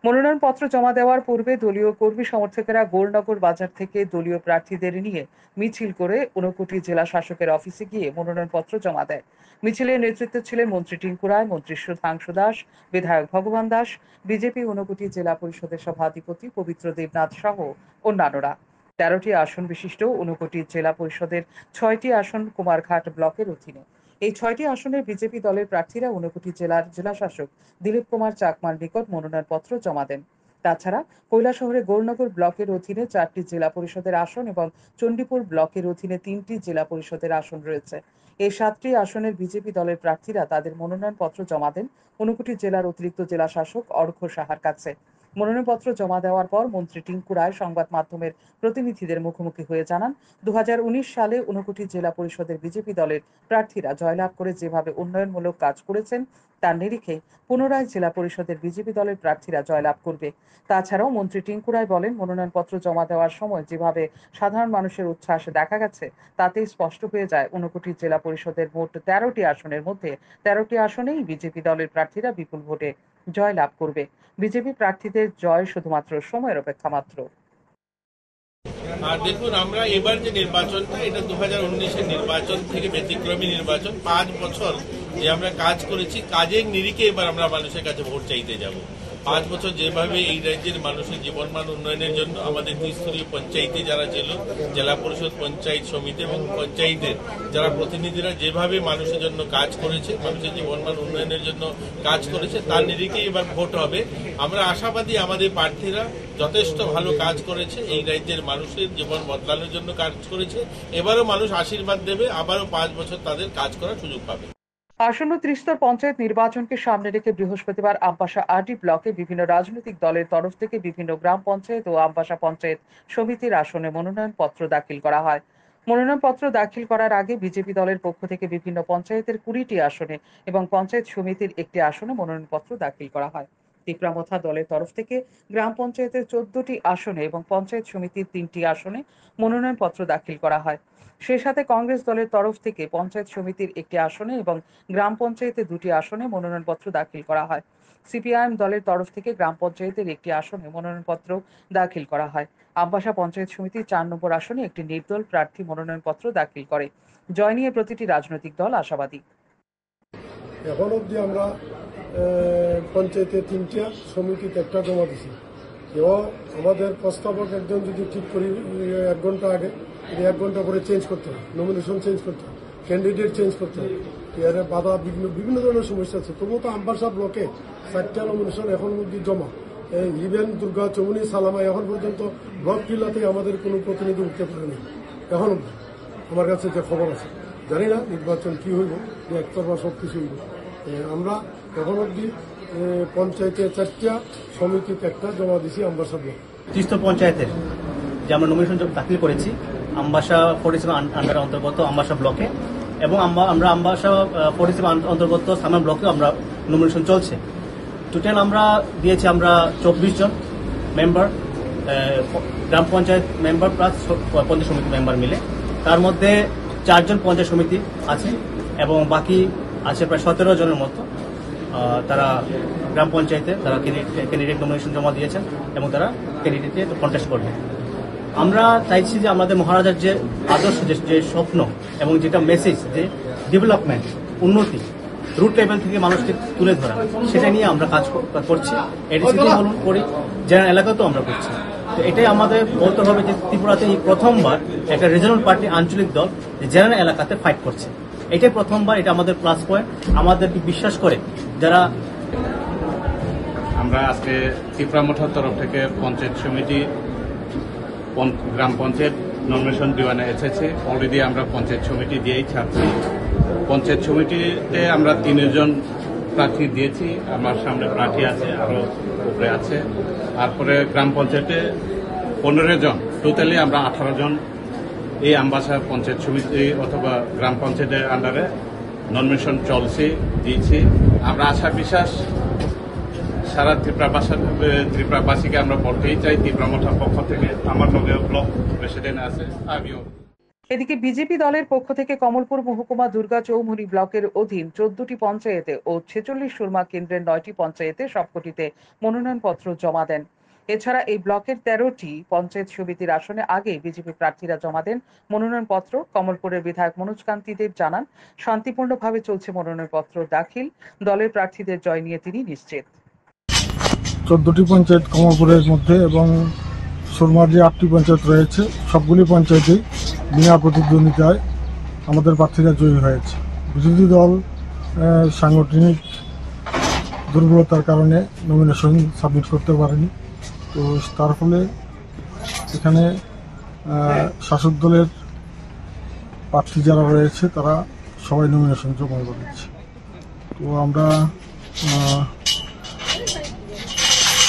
মনোনয়নপত্র জমা দেওয়ার পূর্বে দলীয় কর্মী সমর্থকেরা গোলনগর বাজার থেকে দলীয় প্রার্থীদের নিয়ে মিছিল করে 59 জেলা শাসকের অফিসে গিয়ে মনোনয়নপত্র জমা দেয়। মিছিলের নেতৃত্বে ছিলেন মন্ত্রী টিঙ্কু রায়, মন্ত্রী সুধাংশু দাস, বিধায়ক ভগবান দাস, বিজেপি 59 জেলা পরিষদের সভাধিপতি পবিত্র দেবনাথ সহ অন্যান্যরা। 13টি আসন বিশিষ্ট 59 জেলা পরিষদের 6টি আসন কুমারঘাট ব্লকের অধীনে। এই 6টি আসনের বিজেপি দলের প্রার্থীরা 59 জেলার জেলাশাসক দিলীপ কুমার চাকমার নিকট মনোনয়নপত্র জমা দেন। তাছাড়া কৈলাসহরে গৌরনগর ব্লকের অধীনে 4টি জেলা পরিষদের আসন এবং চণ্ডীপুর ব্লকের অধীনে 3টি জেলা পরিষদের আসন রয়েছে। এই 7টি আসনের বিজেপি দলের প্রার্থীরা তাদের মনোনয়নপত্র জমা দেন 59 জেলার অতিরিক্ত জেলা শাসক অর্ঘ্য সাহার কাছে। মনোনয়নপত্র জমা দেওয়ার পর মন্ত্রী টিঙ্কু রায় সংবাদ মাধ্যমের প্রতিনিধিদের মুখোমুখি হয়ে জানান, 2019 সালে ঊনকোটি জেলা পরিষদের বিজেপি দলের প্রার্থীরা জয়লাভ করে যেভাবে উন্নয়নমূলক কাজ করেছেন তার নিরিখে পুনরায় জেলা পরিষদের বিজেপি দলের প্রার্থীরা জয়লাভ করবে। তাছাড়াও মন্ত্রী টিঙ্কু রায় বলেন, মনোনয়নপত্র জমা দেওয়ার সময় যেভাবে সাধারণ মানুষের উচ্ছ্বাস দেখা গেছে তাতেই স্পষ্ট হয়ে যায় ঊনকোটি জেলা পরিষদের মোট 13টি আসনের মধ্যে 13টি আসনেই বিজেপি দলের প্রার্থীরা বিপুল ভোটে জয়লাভ করবে। বিজেপি প্রার্থীদের জয় শুধুমাত্র সময়ের অপেক্ষা মাত্র। আর দেখুন, আমরা এবার যে নির্বাচনটা, এটা 2019-এর নির্বাচন থেকে ব্যতিক্রমী নির্বাচন। 5 বছর যে আমরা কাজ করেছি, কাজের নিরিখে এবার আমরা মানুষের কাছে ভোট চাইতে যাব। 5 বছর যেভাবে এই রাজ্যের মানুষের জীবনমান উন্নয়নের জন্য আমাদের ত্রিস্তরীয় পঞ্চায়েতে যারা ছিল, জেলা পরিষদ, পঞ্চায়েত সমিতি এবং পঞ্চায়েতের যারা প্রতিনিধিরা যেভাবে মানুষের জন্য কাজ করেছে, মানুষের জীবনমান উন্নয়নের জন্য কাজ করেছে, তার নিরিখে এবার ভোট হবে। আমরা আশাবাদী আমাদের প্রার্থীরা যথেষ্ট ভালো কাজ করেছে, এই রাজ্যের মানুষের জীবন বদলানোর জন্য কাজ করেছে। এবারও মানুষ আশীর্বাদ দেবে, আবারও 5 বছর তাদের কাজ করার সুযোগ পাবে। আসন্ন ত্রিস্তর পঞ্চায়েত নির্বাচনকে সামনে রেখে বৃহস্পতিবার আমবাসা আরডি ব্লকে বিভিন্ন রাজনৈতিক দলের তরফ থেকে বিভিন্ন গ্রাম পঞ্চায়েত ও আমবাসা পঞ্চায়েত সমিতির আসনে মনোনয়নপত্র দাখিল করা হয়। মনোনয়নপত্র দাখিল করার আগে বিজেপি দলের পক্ষ থেকে বিভিন্ন পঞ্চায়েতের 20টি আসনে এবং পঞ্চায়েত সমিতির একটি আসনে মনোনয়নপত্র দাখিল করা হয়। তিপ্রামথা দলের তরফ থেকে গ্রাম পঞ্চায়েতের 14টি আসনে এবং পঞ্চায়েত সমিতির 3টি আসনে মনোনয়নপত্র দাখিল করা হয়। সেই সাথে কংগ্রেস দলের তরফ থেকে পঞ্চায়েত সমিতির একটি আসনে এবং গ্রাম পঞ্চায়েতের 2টি আসনে মনোনয়নপত্র দাখিল করা হয়। সিপিআইএম দলের তরফ থেকে গ্রাম পঞ্চায়েতের একটি আসনে মনোনয়নপত্র দাখিল করা হয়। আমবাসা পঞ্চায়েত সমিতির 4 নম্বর আসনে একটি নির্দল প্রার্থী মনোনয়নপত্র দাখিল করে। জয় নিয়ে প্রতিটি রাজনৈতিক দল আশাবাদী। এখন অবধি আমরা পঞ্চায়েতে 3টা, সমিতিতে 1টা জমা দিছি। এবং আমাদের প্রস্তাবক একজন যদি ঠিক করি 1 ঘন্টা আগে, 1 ঘন্টা পরে চেঞ্জ করতে হয়, নমিনেশন চেঞ্জ করতে হয়, ক্যান্ডিডেট চেঞ্জ করতে হয়, এর বাধা বিভিন্ন ধরনের সমস্যা আছে। তবুও তো আমবাসা ব্লকে 4টা নমিনেশন এখন অবধি জমা। ইভেন দুর্গা, চমুনি, সালামা এখন পর্যন্ত ব্লক টিলাতে আমাদের কোনো প্রতিনিধি উঠতে পারেনি। এখন অবধি আমার কাছে যে খবর আছে, জানি না নির্বাচন কি হইব, একতরফা সব কিছু হইব। আমরা এখন অবধি পঞ্চায়েতে 4টা, সমিতিতে 1টা জমা দিছি আমবাসা ব্লক। ত্রিস্তর পঞ্চায়েতের যে আমরা নমিনেশন দাখিল করেছি আমবাসা পৌরসভা আন্ডারে অন্তর্গত আমবাসা ব্লকে, এবং আমরা আমবাসা পৌরসভা অন্তর্গত সামান ব্লকে আমরা নমিনেশন চলছে। টোটাল আমরা দিয়েছি আমরা 24 জন মেম্বার, গ্রাম পঞ্চায়েত মেম্বার প্লাস পঞ্চায়েত সমিতি মেম্বার মিলে। তার মধ্যে 4 জন পঞ্চায়েত সমিতি আছে এবং বাকি আছে প্রায় 17 জনের মতো। তারা গ্রাম পঞ্চায়েতে তারা ক্যান্ডিডেট নমিনেশন জমা দিয়েছেন এবং তারা ক্যান্ডিডেটে কন্টেস্ট করবেন। আমরা চাইছি যে আমাদের মহারাজার যে আদর্শ, যে স্বপ্ন এবং যেটা মেসেজ, যে ডেভেলপমেন্ট, উন্নতি, রুট লেভেল থেকে মানুষকে তুলে ধরা, সেটা নিয়ে আমরা কাজ করছি। এডিসিতে বলুন করি, জেনারেল এলাকাতেও আমরা করছি। তো এটাই আমাদের বলতে হবে যে ত্রিপুরাতে এই প্রথমবার একটা রিজনাল পার্টি, আঞ্চলিক দল জেনারেল এলাকাতে ফাইট করছে। এটাই প্রথমবার, এটা আমাদের প্লাস পয়েন্ট। আমাদেরকে বিশ্বাস করে যারা, আমরা আজকে ত্রিপুরামঠার তরফ থেকে পঞ্চায়েত সমিতি, গ্রাম পঞ্চায়েত নমিনেশন দিওয়ানে এসেছে। অলরেডি আমরা পঞ্চায়েত সমিতি দিয়েই ছাড়ছি। পঞ্চায়েত সমিতিতে আমরা 3 জন প্রার্থী দিয়েছি, আমার সামনে প্রার্থী আছে, আরো উপরে আছে। তারপরে গ্রাম পঞ্চায়েতে 15 জন, টোটালি আমরা 18 জন এই আমবাসা পঞ্চায়েত সমিতি অথবা গ্রাম পঞ্চায়েতের আন্ডারে নমিনেশন চলছে, দিয়েছি। আমরা আশা বিশ্বাস সারা ত্রিপুরাবাসীকে আমরা বলতেই চাই, ত্রিপুরামঠার পক্ষ থেকে আমার লগে ব্লক প্রেসিডেন্ট আছে, আমিও। এদিকে বিজেপি দলের পক্ষ থেকে কমলপুর মহকুমা, দুর্গা চৌমুহনী ব্লকের অধীন 14টি পঞ্চায়েতে ও 46 সুরমা কেন্দ্রের 9টি পঞ্চায়েতে সবকটিতে মনোনয়নপত্র জমা দেন। এছাড়া এই ব্লকের 13টি পঞ্চায়েত সমিতির আসনে আগে বিজেপি প্রার্থীরা জমা দেন মনোনয়নপত্র। কমলপুরের বিধায়ক মনোজ কান্তি দেব জানান, শান্তিপূর্ণভাবে চলছে মনোনয়নপত্র দাখিল। দলের প্রার্থীদের জয় নিয়ে তিনি নিশ্চিত। 14টি পঞ্চায়েত কমলপুরের মধ্যে এবং সুরমার যে 8টি পঞ্চায়েত রয়েছে, সবগুলি পঞ্চায়েতেই বিনা প্রতিদ্বন্দ্বিতায় আমাদের প্রার্থীরা জয়ী হয়েছে। বিরোধী দল সাংগঠনিক দুর্বলতার কারণে নমিনেশন সাবমিট করতে পারেনি। তো তার ফলে এখানে শাসক দলের প্রার্থী যারা রয়েছে তারা সবাই নমিনেশন জমা করেছে। তো আমরা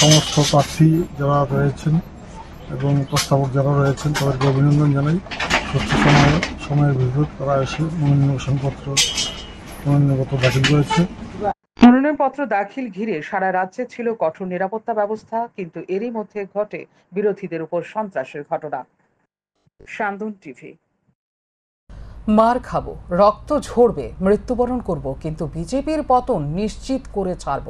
সমস্ত প্রার্থী যারা রয়েছেন এবং প্রস্তাবক যারা রয়েছেন তাদেরকে অভিনন্দন জানাই। সুস্থ সময়ের ভিতর তারা এসে মনোনয়নপত্র দাখিল করেছে। মনোনয়নপত্র দাখিল ঘিরে সারা রাজ্যে ছিল কঠোর নিরাপত্তা ব্যবস্থা, কিন্তু এরই মধ্যে ঘটে বিরোধীদের উপর সন্ত্রাসের ঘটনা। শান্তন টিভি। মার খাবো, রক্ত ঝরবে, মৃত্যুবরণ করব, কিন্তু বিজেপির পতন নিশ্চিত করে ছাড়ব।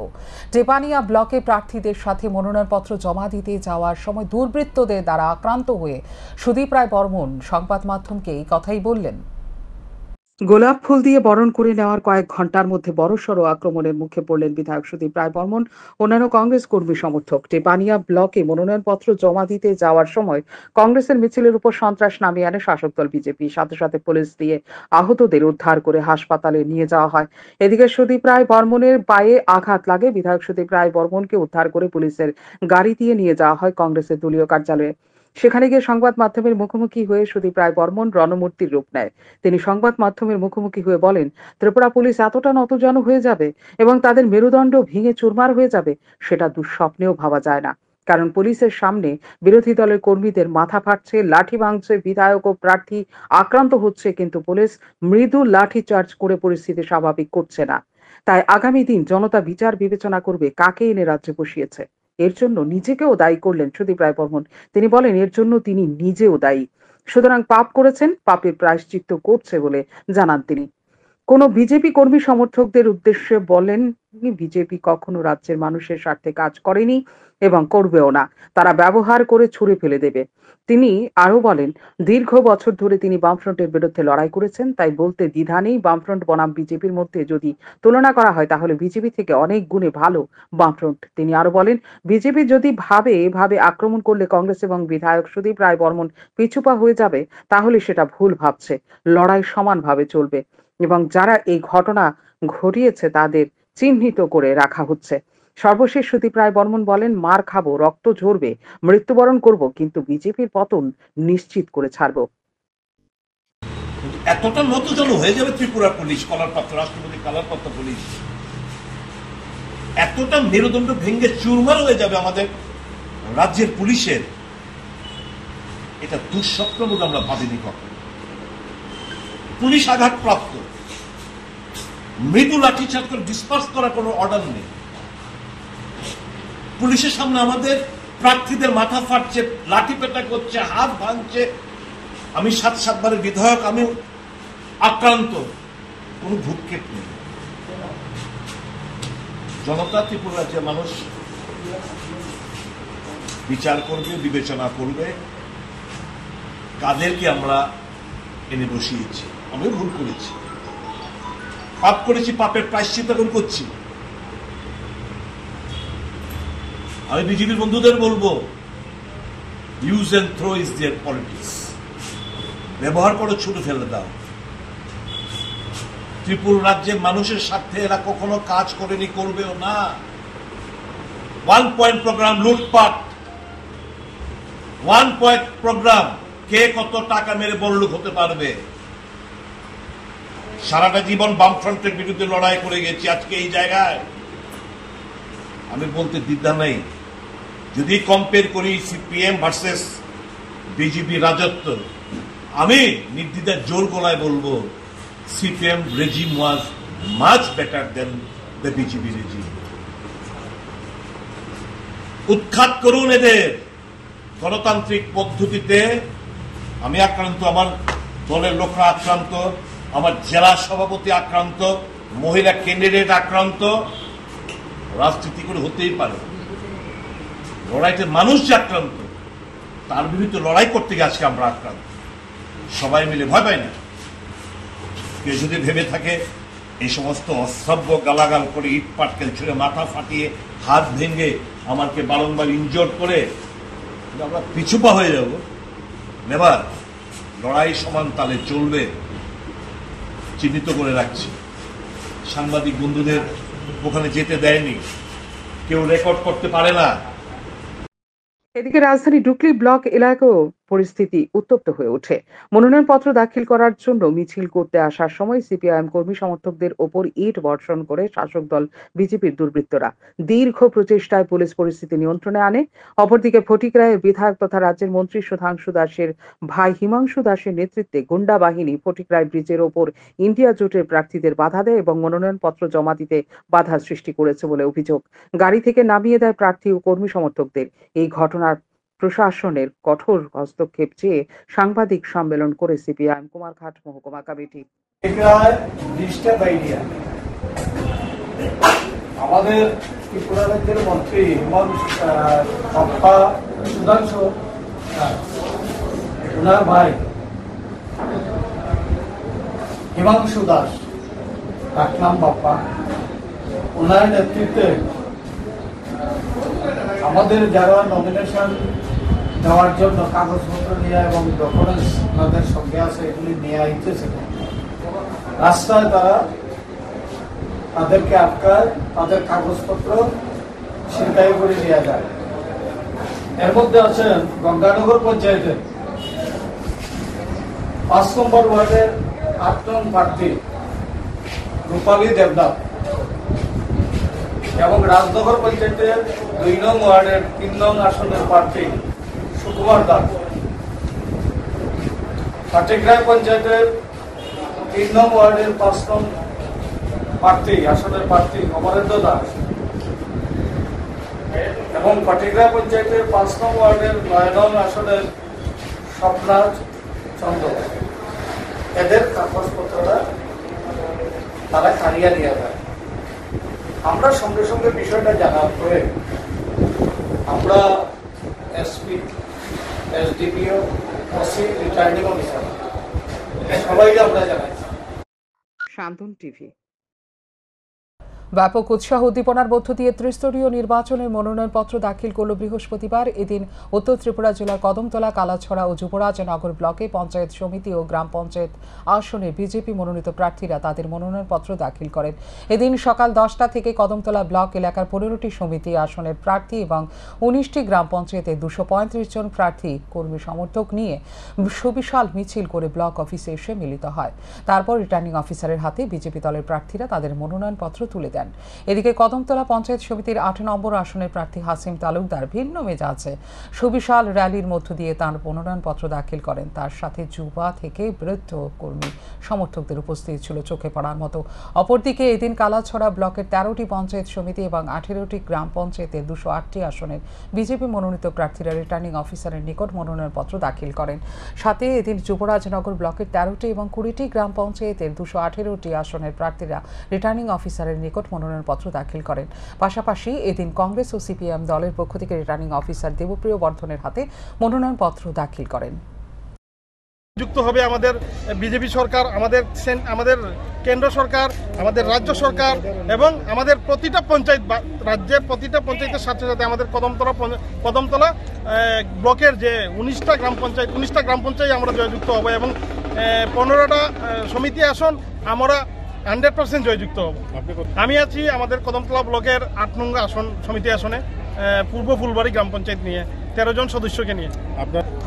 টেপানিয়া ব্লকে প্রার্থীদের সাথে মনোনয়নপত্র জমা দিতে যাওয়ার সময় দুর্বৃত্তদের দ্বারা আক্রান্ত হয়ে সুদীপ রায় বর্মন সংবাদ মাধ্যমকে এই কথাই বললেন। গোলাপ ফুল দিয়ে বরণ করে নেওয়ার কয়েক ঘন্টার মধ্যে বড়সড় আক্রমণের মুখে পড়লেন বিধায়ক সুদীপ রায় বর্মন, অন্যান্য কংগ্রেস কর্মী সমর্থক। টেপানিয়া ব্লকে মনোনয়নপত্র জমা দিতে যাওয়ার সময় কংগ্রেসের মিছিলের উপর সন্ত্রাস নামিয়ে আনে শাসক দল বিজেপি। সাথে সাথে পুলিশ দিয়ে আহতদের উদ্ধার করে হাসপাতালে নিয়ে যাওয়া হয়। এদিকে সুদীপ রায় বর্মনের পায়ে আঘাত লাগে। বিধায়ক সুদীপ রায় বর্মনকে উদ্ধার করে পুলিশের গাড়ি দিয়ে নিয়ে যাওয়া হয় কংগ্রেসের দলীয় কার্যালয়ে। সেখানে গিয়ে সংবাদ মাধ্যমের মুখোমুখি হয়ে সুদীপ রায় বর্মন রণমূর্তির রূপ নেয়। তিনি সংবাদ মাধ্যমের মুখোমুখি হয়ে বলেন, ত্রিপুরা পুলিশ এতটা নতজানু হয়ে যাবে এবং তাদের মেরুদণ্ড ভেঙে চুরমার হয়ে যাবে, সেটা দুঃস্বপ্নেও ভাবা যায় না। কারণ পুলিশের সামনে বিরোধী দলের কর্মীদের মাথা ফাটছে, লাঠি ভাঙছে, বিধায়ক ও প্রার্থী আক্রান্ত হচ্ছে, কিন্তু পুলিশ মৃদু লাঠি চার্জ করে পরিস্থিতি স্বাভাবিক করছে না। তাই আগামী দিন জনতা বিচার বিবেচনা করবে কাকে এনে রাজ্যে বসিয়েছে। এর জন্য নিজেকেও দায়ী করলেন সুদীপ রায় বর্মন। তিনি বলেন, এর জন্য তিনি নিজেও দায়ী, সুতরাং পাপ করেছেন, পাপের প্রায়শ্চিত্ত করছে বলে জানান তিনি। কোন বিজেপি কর্মী সমর্থকদের উদ্দেশ্যে বলেন, বিজেপি কখনো রাজ্যের মানুষের স্বার্থে কাজ করেনি এবং করবেও না, তারা ব্যবহার করে ছুঁড়ে ফেলে দেবে। তিনি আরো বলেন, দীর্ঘ বছর ধরে তিনি বামফ্রন্টের বিরুদ্ধে লড়াই করেছেন, তাই বলতে দ্বিধা নেই, বামফ্রন্ট বনাম বিজেপির মধ্যে যদি তুলনা করা হয় তাহলে বিজেপি থেকে অনেক গুণে ভালো বামফ্রন্ট। তিনি আরো বলেন, বিজেপি যদি এভাবে আক্রমণ করলে কংগ্রেস এবং বিধায়ক সুদীপ রায় বর্মন পিছুপা হয়ে যাবে, তাহলে সেটা ভুল ভাবছে। লড়াই সমানভাবে চলবে এবং যারা এই ঘটনা ঘটিয়েছে তাদের চিহ্নিত করে রাখা হচ্ছে। সর্বশেষ সুদীপ রায় বর্মন বলেন, মার খাবো, রক্ত ঝরবে, মৃত্যুবরণ করব, কিন্তু বিজেপির পতন নিশ্চিত করে ছাড়ব। এতটা নতজানু হয়ে যাবে ত্রিপুরা পুলিশ, কলারপাত্র রাষ্ট্রপতি কলারপাত্র পুলিশ, এতটা মেরুদণ্ড ভেঙে চুরমার হয়ে যাবে আমাদের রাজ্যের পুলিশের, এটা দুঃস্বপ্ন বলে আমরা ভাবিনি কখন। পুলিশ আঘাতপ্রাপ্ত, মৃদু লাঠিচার্জ করে ডিসপার্স করার কোনো অর্ডার নেই। পুলিশের সামনে আমাদের প্রার্থীদের মাথা ফাটছে, লাঠি পেটা করছে, হাত ভাঙছে। আমি 7 বারের বিধায়ক, আমি আক্রান্ত, কোনো ভূক্ষেপ নেই। জনতা ত্রিপুরা রাজ্যের মানুষ বিচার করবে, বিবেচনা করবে কাদেরকে আমরা এনে বসিয়েছি। আমিও ভুল করেছি, পাপ করেছি, পাপের প্রায়শ্চিত্ত করছি। আমি বিজেপির বন্ধুদের বলবো, use and throw is their politics. ব্যবহার করে ছুটে ফেলে দাও। ত্রিপুরা রাজ্যের মানুষের স্বার্থে এরা কখনো কাজ করেনি, করবেও না। 1 পয়েন্ট প্রোগ্রাম লুটপাট, 1 পয়েন্ট প্রোগ্রাম, কে কত টাকা মেরে বড়লোক হতে পারবে। সারাটা জীবন বামফ্রন্টের বিরুদ্ধে লড়াই করে গেছি, আজকে এই জায়গায় আমি বলতে দ্বিধা নেই। যদি কম্পেয়ার করি সিপিএম ভার্সেস বিজেপি রাজত্ব, আমি নির্দ্বিধায় জোর গলায় বলবো CPM regime was much better then the BJP regime. উৎখাত করুন এদের। গণতান্ত্রিক পদ্ধতিতে আমি আক্রান্ত, আমার দলের লোকরা আক্রান্ত, আমার জেলা সভাপতি আক্রান্ত, মহিলা ক্যান্ডিডেট আক্রান্ত। রাজনীতি করে হতেই পারে, লড়াইতে মানুষ যে আক্রান্ত, তার বিরুদ্ধে লড়াই করতে গিয়ে আজকে আমরা আক্রান্ত। সবাই মিলে ভয় পাই না। কেউ যদি ভেবে থাকে এই সমস্ত অশ্রাব্য গালাগাল করে, ইট পাটকেল ছুঁড়ে, মাথা ফাটিয়ে, হাত ভেঙে, আমাকে বারংবার ইনজোর্ড করে আমরা পিছুপা হয়ে যাব, নেবার। লড়াই সমান তালে চলবে, চিহ্নিত করে রাখছি। সাংবাদিক বন্ধুদের ওখানে যেতে দেয়নি, কেউ রেকর্ড করতে পারে না। এদিকে রাজধানী ডুকলি ব্লক এলাকায়ও পরিস্থিতি উত্তপ্ত হয়ে ওঠে। মনোনয়নপত্র দাখিল করার জন্য মিছিল করতে আসার সময় সিপিআইএম কর্মী সমর্থকদের ওপর ইট বর্ষণ করে শাসক দল বিজেপির দুর্বৃত্তরা। দীর্ঘ প্রচেষ্টায় পুলিশ পরিস্থিতি নিয়ন্ত্রণে আনে। অপরদিকে ফটিকরায়ের বিধায়ক তথা রাজ্যের মন্ত্রী সুধাংশু দাসের ভাই হিমাংশু দাসের নেতৃত্বে গুন্ডা বাহিনী ফটিকরায় ব্রিজের ওপর ইন্ডিয়া জোটের প্রার্থীদের বাধা দেয় এবং মনোনয়নপত্র জমা দিতে বাধা সৃষ্টি করেছে বলে অভিযোগ। গাড়ি থেকে নামিয়ে দেয় প্রার্থী ও কর্মী সমর্থকদের। এই ঘটনার প্রশাসনের কঠোর হস্তক্ষেপ চেয়ে সাংবাদিক সম্মেলন করে সিপিআইএম কুমারঘাট মহকুমা কমিটি। আমাদের ত্রিপুরা রাজ্যের মন্ত্রী সুধাংশু ওনার ভাই হিমাংশু দাস ডাকনাম বাপ্পা, ওনার নেতৃত্বে আমাদের যারা নমিনেশন দেওয়ার জন্য কাগজপত্র নিয়ে এবং ডকুমেন্টস তাদের সঙ্গে আছে এগুলি নিয়ে আইতেছে, রাস্তায় তারা তাদেরকে আটকায়, তাদের কাগজপত্র ছিনতাই করে দেওয়া যায়। এর মধ্যে আছেন গঙ্গানগর পঞ্চায়েতের 5 নম্বর ওয়ার্ডের 8 নং প্রার্থী রূপালী দেবনাথ এবং রাজনগর পঞ্চায়েতের 2 নং ওয়ার্ডের 3 নং আসনের প্রার্থী সুকুমার দাস, ফটিকরায় পঞ্চায়েতের 3 নং ওয়ার্ডের 5 নং প্রার্থী আসনের প্রার্থী অমরেন্দ্র দাস এবং ফটিকরায় পঞ্চায়েতের 5 নং ওয়ার্ডের 9 নং আসনের স্বপ্নাজ চন্দ্র। এদের কাগজপত্রটা তারা খারিয়া দেওয়া যায়। আমরা সঙ্গে সঙ্গে বিষয়টা জানার পরে আমরা SP, SDPO, OC, returning officer সবাইকে আমরা জানাইছি। শান্তন টিভি। ব্যাপক উৎসাহ উদ্দীপনার মধ্য দিয়ে ত্রিস্তরীয় নির্বাচনের মনোনয়নপত্র দাখিল করল বৃহস্পতিবার। এদিন উত্তর ত্রিপুরা জেলার কদমতলা, কালাছড়া ও যুবরাজনগর ব্লকে পঞ্চায়েত সমিতি ও গ্রাম পঞ্চায়েত আসনে বিজেপি মনোনীত প্রার্থীরা তাদের মনোনয়নপত্র দাখিল করেন। এদিন সকাল 10টা থেকে কদমতলা ব্লক এলাকার 15টি সমিতি আসনের প্রার্থী এবং 19টি গ্রাম পঞ্চায়েতে 235 জন প্রার্থী কর্মী সমর্থক নিয়ে সুবিশাল মিছিল করে ব্লক অফিসে এসে মিলিত হয়। তারপর রিটার্নিং অফিসারের হাতে বিজেপি দলের প্রার্থীরা তাদের মনোনয়নপত্র তুলে দেন। এদিকে কদমতলা পঞ্চায়েত সমিতির 8 নম্বর আসনের প্রার্থী হাসিম তালুকদার ভিন্ন মেজাজে সুবিশাল র্যালির মধ্য দিয়ে তাঁর মনোনয়নপত্র দাখিল করেন। তার সাথে যুবা থেকে বৃদ্ধ কর্মী সমর্থকদের উপস্থিতি ছিল চোখে পড়ার মতো। অপরদিকে এদিন কালাছড়া ব্লকের 13টি পঞ্চায়েত সমিতি এবং 18টি গ্রাম পঞ্চায়েতের 208টি আসনের বিজেপি মনোনীত প্রার্থীরা রিটার্নিং অফিসারের নিকট মনোনয়নপত্র দাখিল করেন। সাথে এদিন যুবরাজনগর ব্লকের 13টি এবং 20টি গ্রাম পঞ্চায়েতের 218টি আসনের প্রার্থীরা রিটার্নিং অফিসারের নিকট মনোনয়নপত্র দাখিল করেন। পাশাপাশি এদিন কংগ্রেস ও সিপিএম দলের পক্ষ থেকে রিটার্নিং অফিসার দেবপ্রিয় বর্ধনের হাতে মনোনয়নপত্র দাখিল করেন। যুক্ত হবে আমাদের বিজেপি সরকার, আমাদের কেন্দ্র সরকার, আমাদের রাজ্য সরকার এবং আমাদের প্রতিটা পঞ্চায়েত, রাজ্যের প্রতিটা পঞ্চায়েতের সাথে সাথে আমাদের কদমতলা ব্লকের যে 19টা গ্রাম পঞ্চায়েত আমরা জয়যুক্ত হব এবং 15টা সমিতি আসন আমরা 100% জয়যুক্ত হব। আমি আছি আমাদের কদমতলা ব্লকের 8 নং আসন সমিতি আসনে পূর্ব ফুলবাড়ি গ্রাম পঞ্চায়েত নিয়ে 13 জন সদস্যকে নিয়ে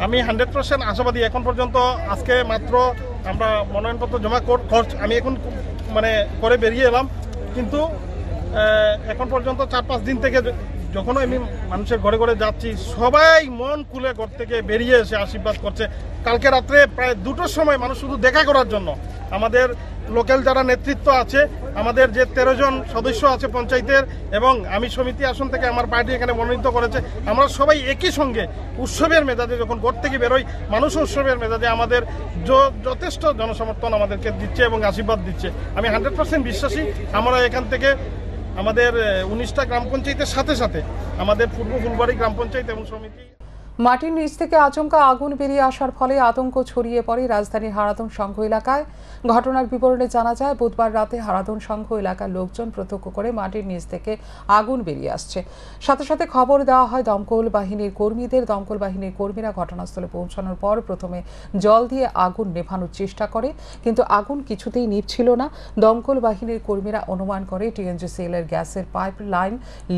আমি 100% আশাবাদী। এখন পর্যন্ত আজকে মাত্র আমরা মনোনয়নপত্র জমা আমি এখন করে বেরিয়ে এলাম, কিন্তু এখন পর্যন্ত 4-5 দিন থেকে যখন আমি মানুষের ঘরে ঘরে যাচ্ছি সবাই মন খুলে ঘর থেকে বেরিয়ে এসে আশীর্বাদ করছে। কালকে রাত্রে প্রায় 2টোর সময় মানুষ শুধু দেখা করার জন্য আমাদের লোকাল যারা নেতৃত্ব আছে, আমাদের যে 13 জন সদস্য আছে পঞ্চায়েতের এবং আমি সমিতি আসন থেকে আমার পার্টি এখানে মনোনীত করেছে, আমরা সবাই একই সঙ্গে উৎসবের মেজাজে যখন ঘর থেকে বেরোই, মানুষ উৎসবের মেজাজে আমাদের যথেষ্ট জনসমর্থন আমাদেরকে দিচ্ছে এবং আশীর্বাদ দিচ্ছে। আমি 100% বিশ্বাসী আমরা এখান থেকে আমাদের 19টা গ্রাম পঞ্চায়েতের সাথে সাথে আমাদের পূর্ব ফুলবাড়ি গ্রাম পঞ্চায়েত এবং সমিতি। মাটির নিচ থেকে আচমকা আগুন বেরিয়ে আসার ফলে আতঙ্ক ছড়িয়ে পড়ে রাজধানীর হারাদন সংঘ এলাকায়। ঘটনার বিবরণে জানা যায়, বুধবার রাতে হারাদন সংঘ এলাকার লোকজন প্রত্যক্ষ করে মাটির নিচ থেকে আগুন বেরিয়ে আসছে। সাথে সাথে খবর দেওয়া হয় দমকল বাহিনীর কর্মীদের। দমকল বাহিনীর কর্মীরা ঘটনাস্থলে পৌঁছানোর পর প্রথমে জল দিয়ে আগুন নেভানোর চেষ্টা করে, কিন্তু আগুন কিছুতেই নিভছিল না। দমকল বাহিনীর কর্মীরা অনুমান করে টিএনজিসিএল এর গ্যাসের পাইপ লাইন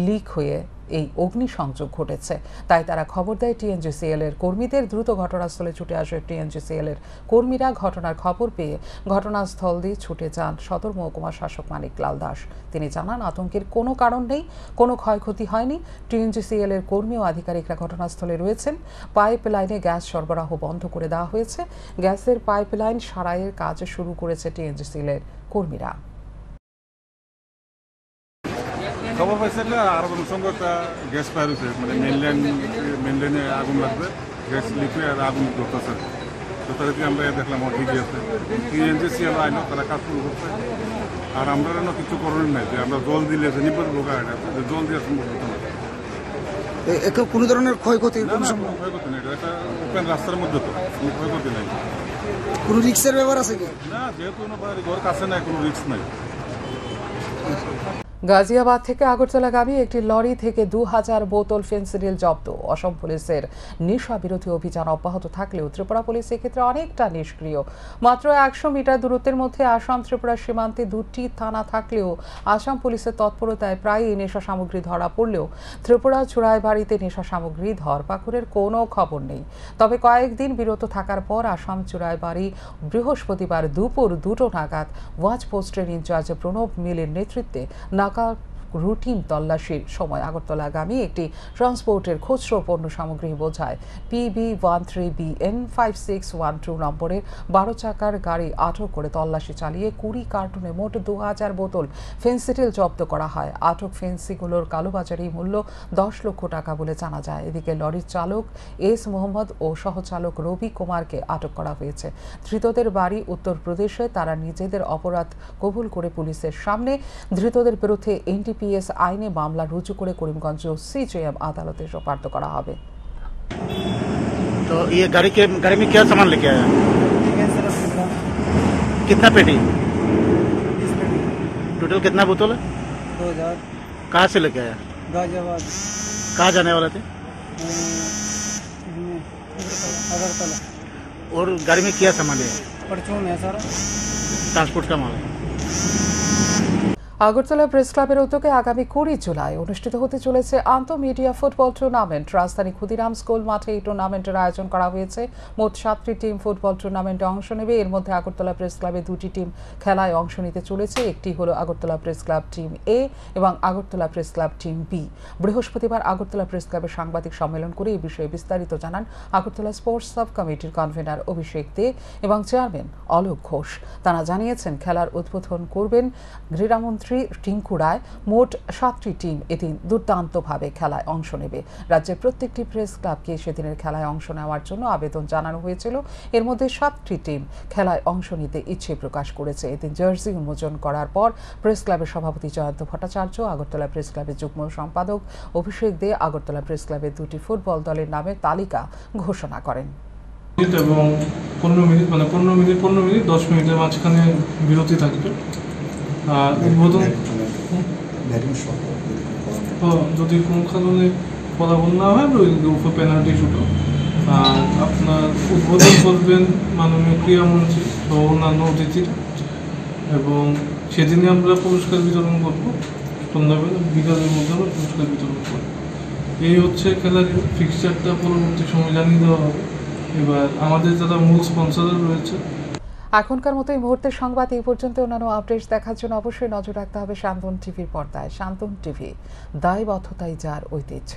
লিক হয়ে এই অগ্নিসংযোগ ঘটেছে। তাই তারা খবর দেয় টিএনজিসিএল এর কর্মীদের। দ্রুত ঘটনাস্থলে ছুটে আসে টিএনজিসিএল এর কর্মীরা। ঘটনার খবর পেয়ে ঘটনাস্থল দিয়ে ছুটে যান সদর মহকুমা শাসক মানিক লাল দাস। তিনি জানান, আতঙ্কের কোনো কারণ নেই, কোনো ক্ষয়ক্ষতি হয়নি। টিএনজিসিএল এর কর্মী ও আধিকারিকরা ঘটনাস্থলে রয়েছেন। পাইপ লাইনে গ্যাস সরবরাহ বন্ধ করে দেওয়া হয়েছে। গ্যাসের পাইপ লাইন সারাইয়ের কাজ শুরু করেছে টিএনজিসিএল এর কর্মীরা। খবর পাইছে আরবের সঙ্গে একটা গ্যাস ফায়ার হয়েছে, মানে মেনল্যান্ডে আগুন লাগবে, গ্যাস লিকুইড আর আগুন ধরতেছে। তো তাদেরকে আমরা দেখলাম ঠিকই আছে। টিএনজিসিএল আইলো, তারা কাজ শুরু করছে। আর আমরা কিছু করণীয় নাই যে আমরা জল দিলে নিপদ বোকা যে জল দিয়ে সম্ভব হতো না। কোনো ধরনের ক্ষয়ক্ষতি ক্ষয়ক্ষতি নেই, এটা একটা ওপেন রাস্তার মধ্যে, তো কোনো ক্ষয়ক্ষতি নাই। কোনো রিক্সের ব্যাপার আছে কি না? যেহেতু ঘর কাছে নাই, কোনো রিক্স নাই। গাজিয়াবাদ থেকে আগরতলাগামী একটি লরি থেকে 2000 বোতল ফেন্সিডিল জব্দ। অসম পুলিশের নেশা বিরোধী অভিযান অব্যাহত থাকলেও ত্রিপুরা পুলিশ এক্ষেত্রে অনেকটা নিষ্ক্রিয়। মাত্র 100 মিটার দূরত্বের মধ্যে আসাম ত্রিপুরা সীমান্তে 2টি থানা থাকলেও আসাম পুলিশের তৎপরতায় প্রায়ই নেশা সামগ্রী ধরা পড়লেও ত্রিপুরা চুড়াইবাড়িতে নেশা সামগ্রী ধরপাকড়ের কোনো খবর নেই। তবে কয়েকদিন বিরত থাকার পর আসাম চুড়াইবাড়ি বৃহস্পতিবার দুপুর 2টো নাগাদ ওয়াচ পোস্টের ইনচার্জ প্রণব মিলের নেতৃত্বে রুটিন তল্লাশির সময় আগরতলাগামী একটি ট্রান্সপোর্টের খুচরো পণ্য সামগ্রী বোঝায় PB13BN5612 নম্বরের 12 চাকার গাড়ি আটক করে তল্লাশি চালিয়ে 20 কার্টুনে মোট 2000 বোতল ফেন্সিডিল জব্দ করা হয়। আটক ফেন্সিগুলোর কালোবাজারি মূল্য 10 লক্ষ টাকা বলে জানা যায়। এদিকে লরির চালক এস মোহাম্মদ ও সহচালক রবি কুমারকে আটক করা হয়েছে। ধৃতদের বাড়ি উত্তরপ্রদেশে। তারা নিজেদের অপরাধ কবুল করে পুলিশের সামনে। ধৃতদের বিরুদ্ধে NDPS আইনে মামলা রুজু করে করিমগঞ্জ CJM আদালতে সোপর্দ করা হবে। तो ये गाड़ी में क्या सामान लेके आया? कितना पेटी? टोटल कितना बोतल है? 2000। कहाँ से लेके आया? गाजियाबाद। कहाँ जाने वाले थे? अगरतला। और गाड़ी में क्या सामान है? परचून है सारा। ट्रांसपोर्ट का माल है। আগরতলা প্রেস ক্লাবের উদ্যোগে আগামী 20 জুলাই অনুষ্ঠিত হতে চলেছে আন্তঃ মিডিয়া ফুটবল টুর্নামেন্ট। রাজধানী ক্ষুদিরাম স্কুল মাঠে এই টুর্নামেন্টের আয়োজন করা হয়েছে। মোট 7টি টিম ফুটবল টুর্নামেন্টে অংশ নেবে। এর মধ্যে আগরতলা প্রেস ক্লাবে 2টি টিম খেলায় অংশ নিতে চলেছে। একটি হলো Agartala press club team A এবং Agartala press club team B। বৃহস্পতিবার আগরতলা প্রেস ক্লাবে সাংবাদিক সম্মেলন করে এই বিষয়ে বিস্তারিত জানান আগরতলা স্পোর্টস সাব কমিটির কনভেনার অভিষেক দে এবং চেয়ারম্যান অলোক ঘোষ। তারা জানিয়েছেন খেলার উদ্বোধন করবেন ক্রীড়ামন্ত্রী টিঙ্কু রায়। মোট 7টি টিম এদিন দুর্দান্তভাবে খেলায় অংশ নেবে। রাজ্যের প্রত্যেকটি প্রেস ক্লাবকে সেদিনের খেলায় অংশ নেওয়ার জন্য আবেদন জানানো হয়েছিল। এর মধ্যে 7টি টিম খেলায় অংশ নিতে ইচ্ছে প্রকাশ করেছে। এদিন জার্সি উন্মোচন করার পর প্রেস ক্লাবের সভাপতি জয়ন্ত ভট্টাচার্য, আগরতলা প্রেস ক্লাবের যুগ্ম সম্পাদক অভিষেক দে আগরতলা প্রেস ক্লাবের 2টি ফুটবল দলের নামের তালিকা ঘোষণা করেন। এবং 15 মিনিট 10 মিনিটের মাঝখানে বিরতি থাকবে। উদ্বোধন যদি কোনো কারণে ফলাফল না হয় উপর পেনাল্টি শুট। আর আপনার উদ্বোধন করবেন মাননীয় ক্রীড়ামন্ত্রী সহ অন্যান্য অতিথিরা এবং সেদিনে আমরা পুরস্কার বিতরণ করব। সন্ধ্যাবেলা বিকালের মধ্যে আমরা পুরস্কার বিতরণ করব। এই হচ্ছে খেলার ফিক্সচারটা পরবর্তী সময় জানিয়ে দেওয়া হবে। এবার আমাদের যারা মূল স্পন্সর রয়েছে। এখনকার মতো এই মুহূর্তের সংবাদ এই পর্যন্ত। অন্যান্য আপডেট দেখার জন্য অবশ্যই নজর রাখতে হবে শান্তন টিভির পর্দায়। শান্তন টিভি, দায়বদ্ধতাই যার ঐতিহ্য।